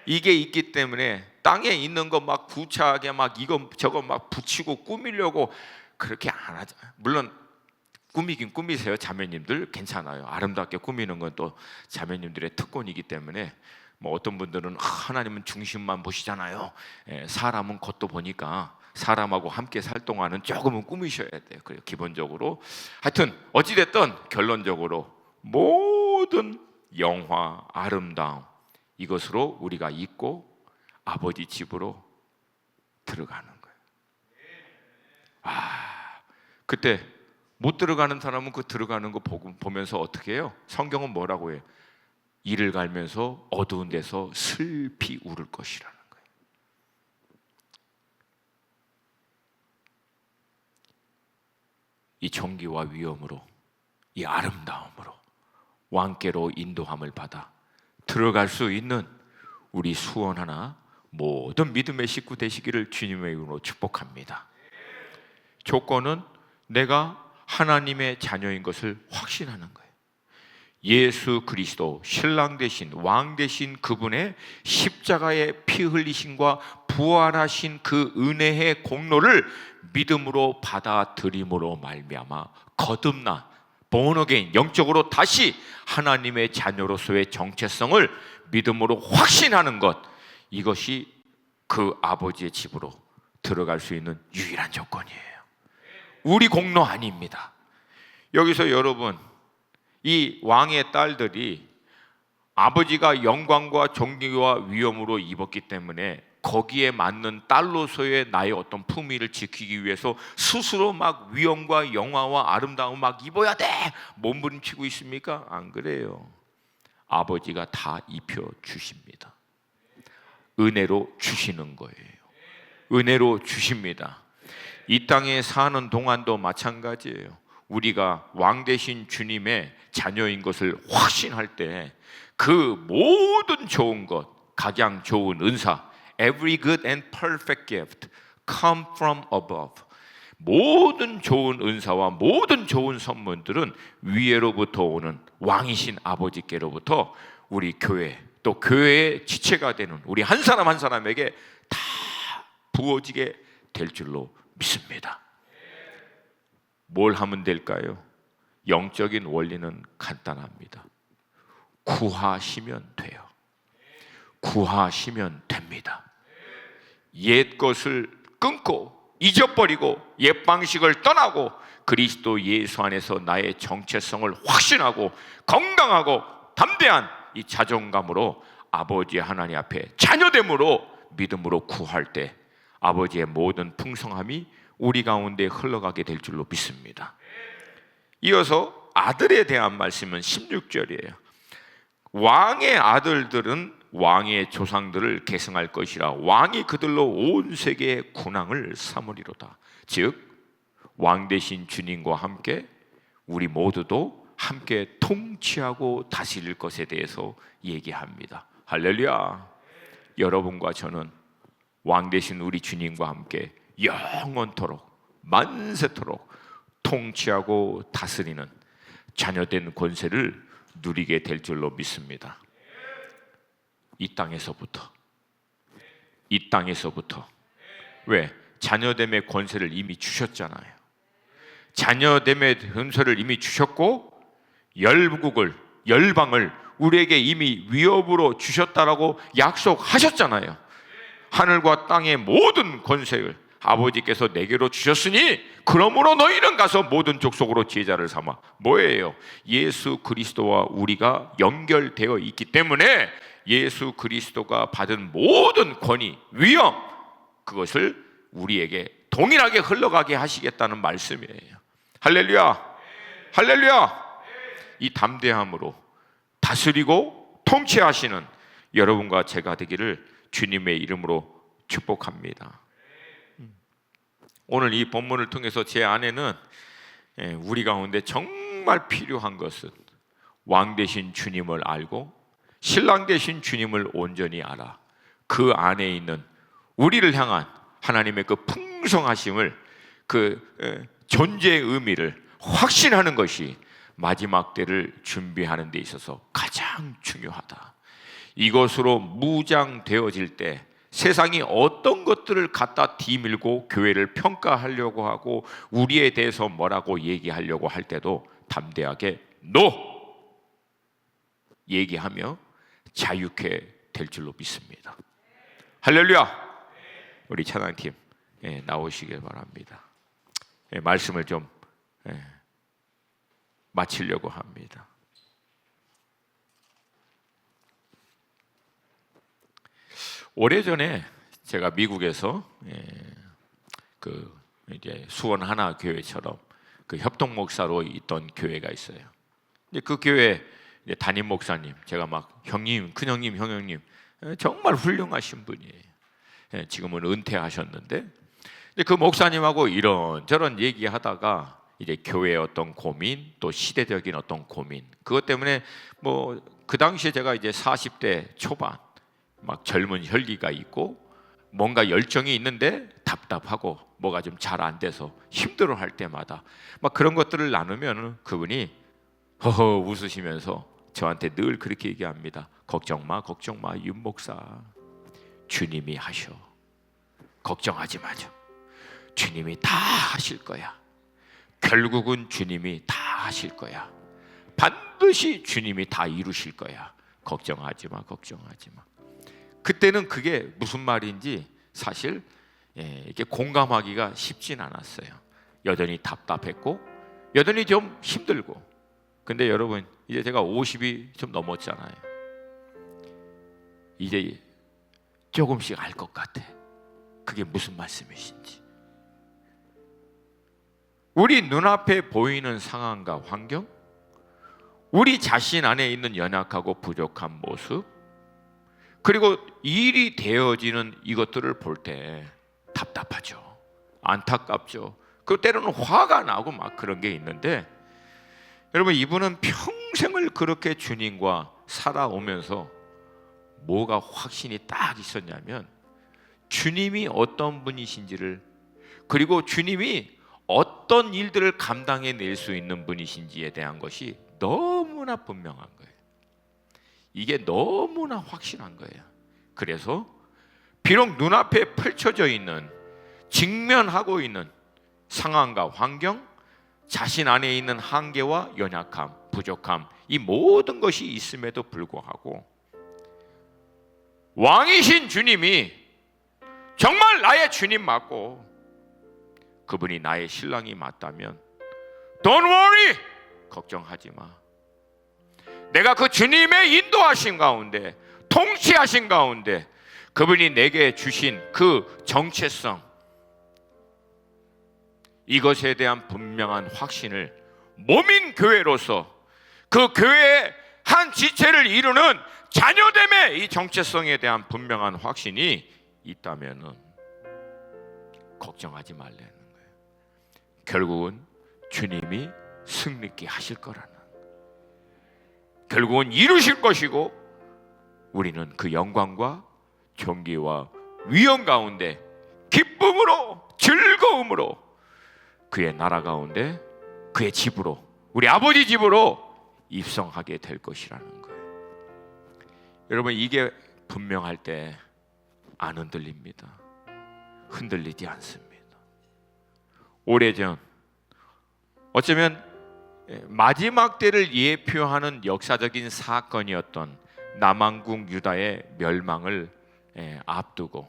이게 있기 때문에 땅에 있는 거 막 구차하게 막 이거 저거 막 붙이고 꾸미려고 그렇게 안 하죠. 물론 꾸미긴 꾸미세요, 자매님들. 괜찮아요. 아름답게 꾸미는 건 또 자매님들의 특권이기 때문에. 뭐 어떤 분들은 하나님은 중심만 보시잖아요. 사람은 겉도 보니까 사람하고 함께 살 동안은 조금은 꾸미셔야 돼요. 그래요, 기본적으로. 하여튼 어찌됐든 결론적으로 모든 영화, 아름다움, 이것으로 우리가 있고 아버지 집으로 들어가는 거예요. 그때 못 들어가는 사람은 그 들어가는 거 보면서 어떻게 해요? 성경은 뭐라고 해요? 이를 갈면서 어두운 데서 슬피 울을 것이라는 거예요. 이 존귀와 위엄으로, 이 아름다움으로 왕께로 인도함을 받아 들어갈 수 있는 우리 수원하나 모든 믿음의 식구 되시기를 주님의 이름으로 축복합니다. 조건은 내가 하나님의 자녀인 것을 확신하는 거예요. 예수 그리스도, 신랑 되신 왕 되신 그분의 십자가의 피 흘리심과 부활하신 그 은혜의 공로를 믿음으로 받아들임으로 말미암아 거듭나 born again, 영적으로 다시 하나님의 자녀로서의 정체성을 믿음으로 확신하는 것, 이것이 그 아버지의 집으로 들어갈 수 있는 유일한 조건이에요. 우리 공로 아닙니다. 여기서 여러분, 이 왕의 딸들이 아버지가 영광과 존귀와 위엄으로 입었기 때문에 거기에 맞는 딸로서의 나의 어떤 품위를 지키기 위해서 스스로 막 위엄과 영화와 아름다움 막 입어야 돼 몸부림치고 있습니까? 안 그래요. 아버지가 다 입혀 주십니다. 은혜로 주시는 거예요. 은혜로 주십니다. 이 땅에 사는 동안도 마찬가지예요. 우리가 왕 되신 주님의 자녀인 것을 확신할 때 그 모든 좋은 것, 각양 좋은 은사, every good and perfect gift come from above. 모든 좋은 은사와 모든 좋은 선물들은 위에로부터 오는 왕이신 아버지께로부터 우리 교회 또 교회의 지체가 되는 우리 한 사람 한 사람에게 다 부어지게 될 줄로 믿습니다. 뭘 하면 될까요? 영적인 원리는 간단합니다. 구하시면 돼요. 구하시면 됩니다. 옛 것을 끊고 잊어버리고 옛 방식을 떠나고 그리스도 예수 안에서 나의 정체성을 확신하고 건강하고 담대한 이 자존감으로 아버지 하나님 앞에 자녀됨으로 믿음으로 구할 때 아버지의 모든 풍성함이 우리 가운데 흘러가게 될 줄로 믿습니다. 이어서 아들에 대한 말씀은 16절이에요. 왕의 아들들은 왕의 조상들을 계승할 것이라 왕이 그들로 온 세계의 군왕을 삼으리로다. 즉 왕 대신 주님과 함께 우리 모두도 함께 통치하고 다스릴 것에 대해서 얘기합니다. 할렐루야. 여러분과 저는 왕 대신 우리 주님과 함께 영원토록 만세토록 통치하고 다스리는 자녀된 권세를 누리게 될 줄로 믿습니다. 이 땅에서부터 왜? 자녀됨의 권세를 이미 주셨잖아요. 자녀됨의 권세를 이미 주셨고 열방을 우리에게 이미 위협으로 주셨다라고 약속하셨잖아요. 하늘과 땅의 모든 권세를 아버지께서 내게로 주셨으니 그러므로 너희는 가서 모든 족속으로 제자를 삼아. 뭐예요? 예수 그리스도와 우리가 연결되어 있기 때문에 예수 그리스도가 받은 모든 권위, 위엄 그것을 우리에게 동일하게 흘러가게 하시겠다는 말씀이에요. 할렐루야. 할렐루야. 이 담대함으로 다스리고 통치하시는 여러분과 제가 되기를 주님의 이름으로 축복합니다. 오늘 이 본문을 통해서 제 안에는 우리 가운데 정말 필요한 것은 왕 되신 주님을 알고 신랑 되신 주님을 온전히 알아 그 안에 있는 우리를 향한 하나님의 그 풍성하심을 그 존재의 의미를 확신하는 것이 마지막 때를 준비하는 데 있어서 가장 중요하다. 이것으로 무장되어질 때 세상이 어떤 것들을 갖다 뒤밀고 교회를 평가하려고 하고 우리에 대해서 뭐라고 얘기하려고 할 때도 담대하게 NO! 얘기하며 자유케 될 줄로 믿습니다. 할렐루야. 우리 찬양팀 나오시길 바랍니다. 말씀을 좀 마치려고 합니다. 오래전에 제가 미국에서 그 이제 수원 하나 교회처럼 그 협동 목사로 있던 교회가 있어요. 이제 그 교회 이제 담임 목사님, 제가 막 형님, 큰형님, 형님 정말 훌륭하신 분이에요. 지금은 은퇴하셨는데 그 목사님하고 이런저런 얘기하다가 이제 교회의 어떤 고민, 또 시대적인 어떤 고민, 그것 때문에 뭐 그 당시에 제가 이제 40대 초반 막 젊은 혈기가 있고 뭔가 열정이 있는데 답답하고 뭐가 좀 잘 안 돼서 힘들어할 때마다 막 그런 것들을 나누면 그분이 허허 웃으시면서 저한테 늘 그렇게 얘기합니다. 걱정 마, 윤 목사. 주님이 하셔. 걱정하지 마죠. 주님이 다 하실 거야. 결국은 주님이 다 하실 거야. 반드시 주님이 다 이루실 거야. 걱정하지 마. 그때는 그게 무슨 말인지 사실 이렇게 공감하기가 쉽진 않았어요. 여전히 답답했고 여전히 좀 힘들고. 근데 여러분 이제 제가 50이 좀 넘었잖아요. 이제 조금씩 알 것 같아. 그게 무슨 말씀이신지. 우리 눈앞에 보이는 상황과 환경, 우리 자신 안에 있는 연약하고 부족한 모습, 그리고 일이 되어지는 이것들을 볼 때 답답하죠. 안타깝죠. 그 때로는 화가 나고 막 그런 게 있는데 여러분 이분은 평생을 그렇게 주님과 살아오면서 뭐가 확신이 딱 있었냐면 주님이 어떤 분이신지를, 그리고 주님이 어떤 일들을 감당해낼 수 있는 분이신지에 대한 것이 너무나 분명한 거예요. 이게 너무나 확실한 거예요. 그래서 비록 눈앞에 펼쳐져 있는, 직면하고 있는 상황과 환경, 자신 안에 있는 한계와 연약함, 부족함, 이 모든 것이 있음에도 불구하고 왕이신 주님이 정말 나의 주님 맞고 그분이 나의 신랑이 맞다면 Don't worry! 걱정하지 마. 내가 그 주님의 인도하신 가운데, 통치하신 가운데 그분이 내게 주신 그 정체성, 이것에 대한 분명한 확신을 몸인 교회로서 그 교회의 한 지체를 이루는 자녀됨의 이 정체성에 대한 분명한 확신이 있다면 걱정하지 말라는 거예요. 결국은 주님이 승리케 하실 거라는, 결국은 이루실 것이고 우리는 그 영광과 존귀와 위엄 가운데 기쁨으로, 즐거움으로 그의 나라 가운데, 그의 집으로, 우리 아버지 집으로 입성하게 될 것이라는 거예요. 여러분, 이게 분명할 때 안 흔들립니다. 흔들리지 않습니다. 오래전, 어쩌면 마지막 때를 예표하는 역사적인 사건이었던 남왕국 유다의 멸망을 앞두고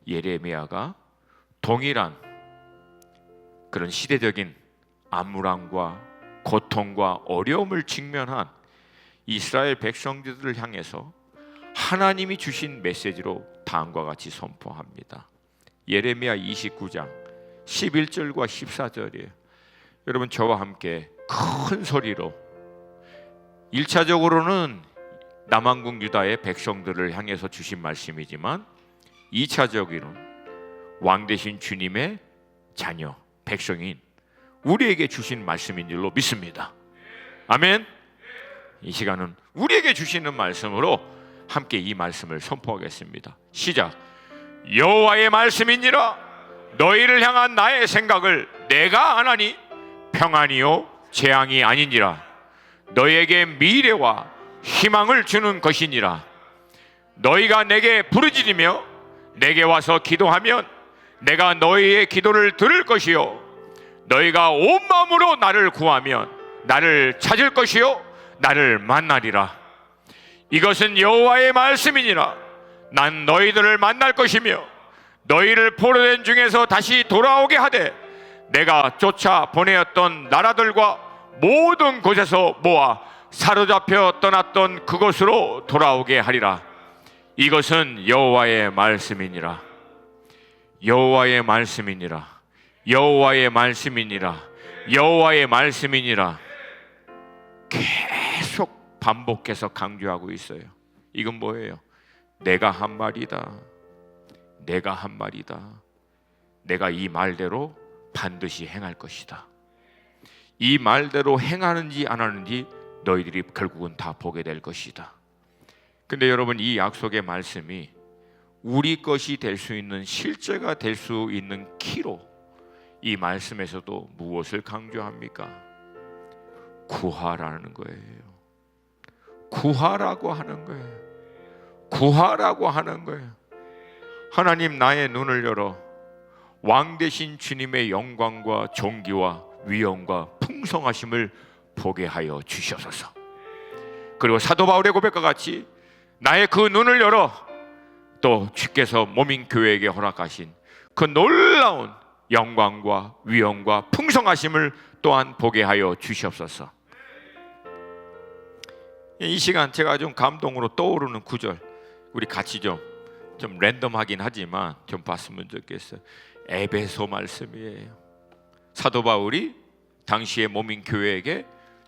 예레미야가 동일한 그런 시대적인 암울함과 고통과 어려움을 직면한 이스라엘 백성들을 향해서 하나님이 주신 메시지로 다음과 같이 선포합니다. 예레미야 29장 11절과 14절이에요. 여러분, 저와 함께 큰 소리로, 1차적으로는 남왕국 유다의 백성들을 향해서 주신 말씀이지만 2차적으로는 왕 되신 주님의 자녀, 백성인 우리에게 주신 말씀인 줄로 믿습니다. 아멘. 이 시간은 우리에게 주시는 말씀으로 함께 이 말씀을 선포하겠습니다. 시작. 여호와의 말씀이니라. 너희를 향한 나의 생각을 내가 아나니 평안이요 재앙이 아니니라. 너희에게 미래와 희망을 주는 것이니라. 너희가 내게 부르짖으며 내게 와서 기도하면 내가 너희의 기도를 들을 것이요 너희가 온 마음으로 나를 구하면 나를 찾을 것이요 나를 만나리라. 이것은 여호와의 말씀이니라. 난 너희들을 만날 것이며 너희를 포로된 중에서 다시 돌아오게 하되 내가 쫓아 보내었던 나라들과 모든 곳에서 모아 사로잡혀 떠났던 그곳으로 돌아오게 하리라. 이것은 여호와의 말씀이니라. 여호와의 말씀이니라. 여호와의 말씀이니라. 여호와의 말씀이니라. 계속 반복해서 강조하고 있어요. 이건 뭐예요? 내가 한 말이다. 내가 한 말이다. 내가 이 말대로 반드시 행할 것이다. 이 말대로 행하는지 안 하는지 너희들이 결국은 다 보게 될 것이다. 근데 여러분, 이 약속의 말씀이 우리 것이 될 수 있는, 실제가 될 수 있는 키로 이 말씀에서도 무엇을 강조합니까? 구하라는 거예요. 구하라고 하는 거예요. 구하라고 하는 거예요. 하나님, 나의 눈을 열어 왕 되신 주님의 영광과 존귀와 위엄과 풍성하심을 보게 하여 주시옵소서. 그리고 사도 바울의 고백과 같이 나의 그 눈을 열어 또 주께서 몸인 교회에게 허락하신 그 놀라운 영광과 위엄과 풍성하심을 또한 보게 하여 주시옵소서. 이 시간 제가 좀 감동으로 떠오르는 구절, 우리 같이 좀 랜덤하긴 하지만 좀 봤으면 좋겠어요. 에베소 말씀이에요. 사도 바울이 당시의 몸인 교회에게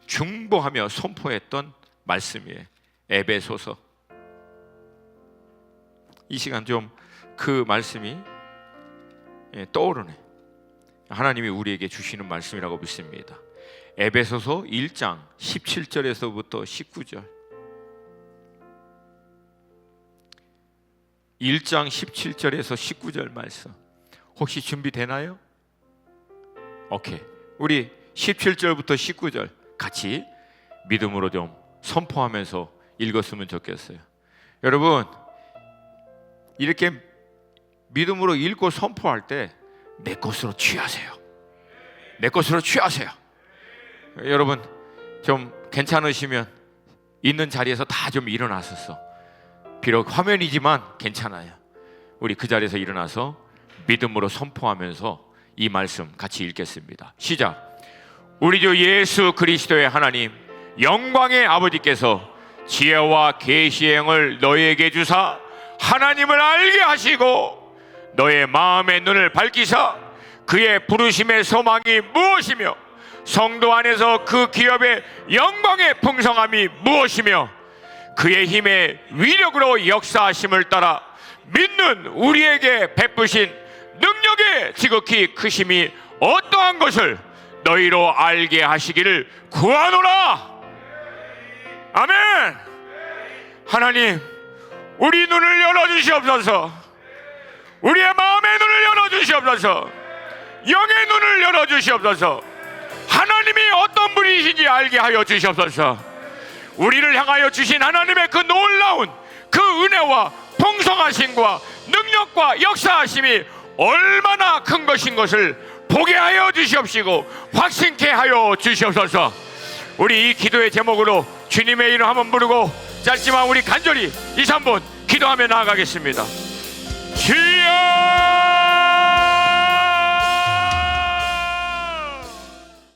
중보하며 선포했던 말씀이에요. 에베소서. 이 시간 좀 그 말씀이 떠오르네. 하나님이 우리에게 주시는 말씀이라고 믿습니다. 에베소서 1장 17절에서부터 19절. 1장 17절에서 19절 말씀. 혹시 준비되나요? 오케이. 우리 17절부터 19절 같이 믿음으로 좀 선포하면서 읽었으면 좋겠어요. 여러분, 이렇게 믿음으로 읽고 선포할 때 내 것으로 취하세요. 내 것으로 취하세요. 여러분, 좀 괜찮으시면 있는 자리에서 다 좀 일어나셨어. 비록 화면이지만 괜찮아요. 우리 그 자리에서 일어나서 믿음으로 선포하면서 이 말씀 같이 읽겠습니다. 시작. 우리 주 예수 그리스도의 하나님, 영광의 아버지께서 지혜와 계시의 영을 너희에게 주사 하나님을 알게 하시고 너의 마음의 눈을 밝히사 그의 부르심의 소망이 무엇이며 성도 안에서 그 기업의 영광의 풍성함이 무엇이며 그의 힘의 위력으로 역사하심을 따라 믿는 우리에게 베푸신 능력의 지극히 크심이 어떠한 것을 너희로 알게 하시기를 구하노라. 아멘. 하나님, 우리 눈을 열어주시옵소서. 우리의 마음의 눈을 열어주시옵소서. 영의 눈을 열어주시옵소서. 하나님이 어떤 분이신지 알게 하여 주시옵소서. 우리를 향하여 주신 하나님의 그 놀라운 그 은혜와 풍성하심과 능력과 역사하심이 얼마나 큰 것인 것을 보게 하여 주시옵시고 확신케 하여 주시옵소서. 우리 이 기도의 제목으로 주님의 이름 한번 부르고 짧지만 우리 간절히 2, 3분 기도하며 나아가겠습니다. 주여!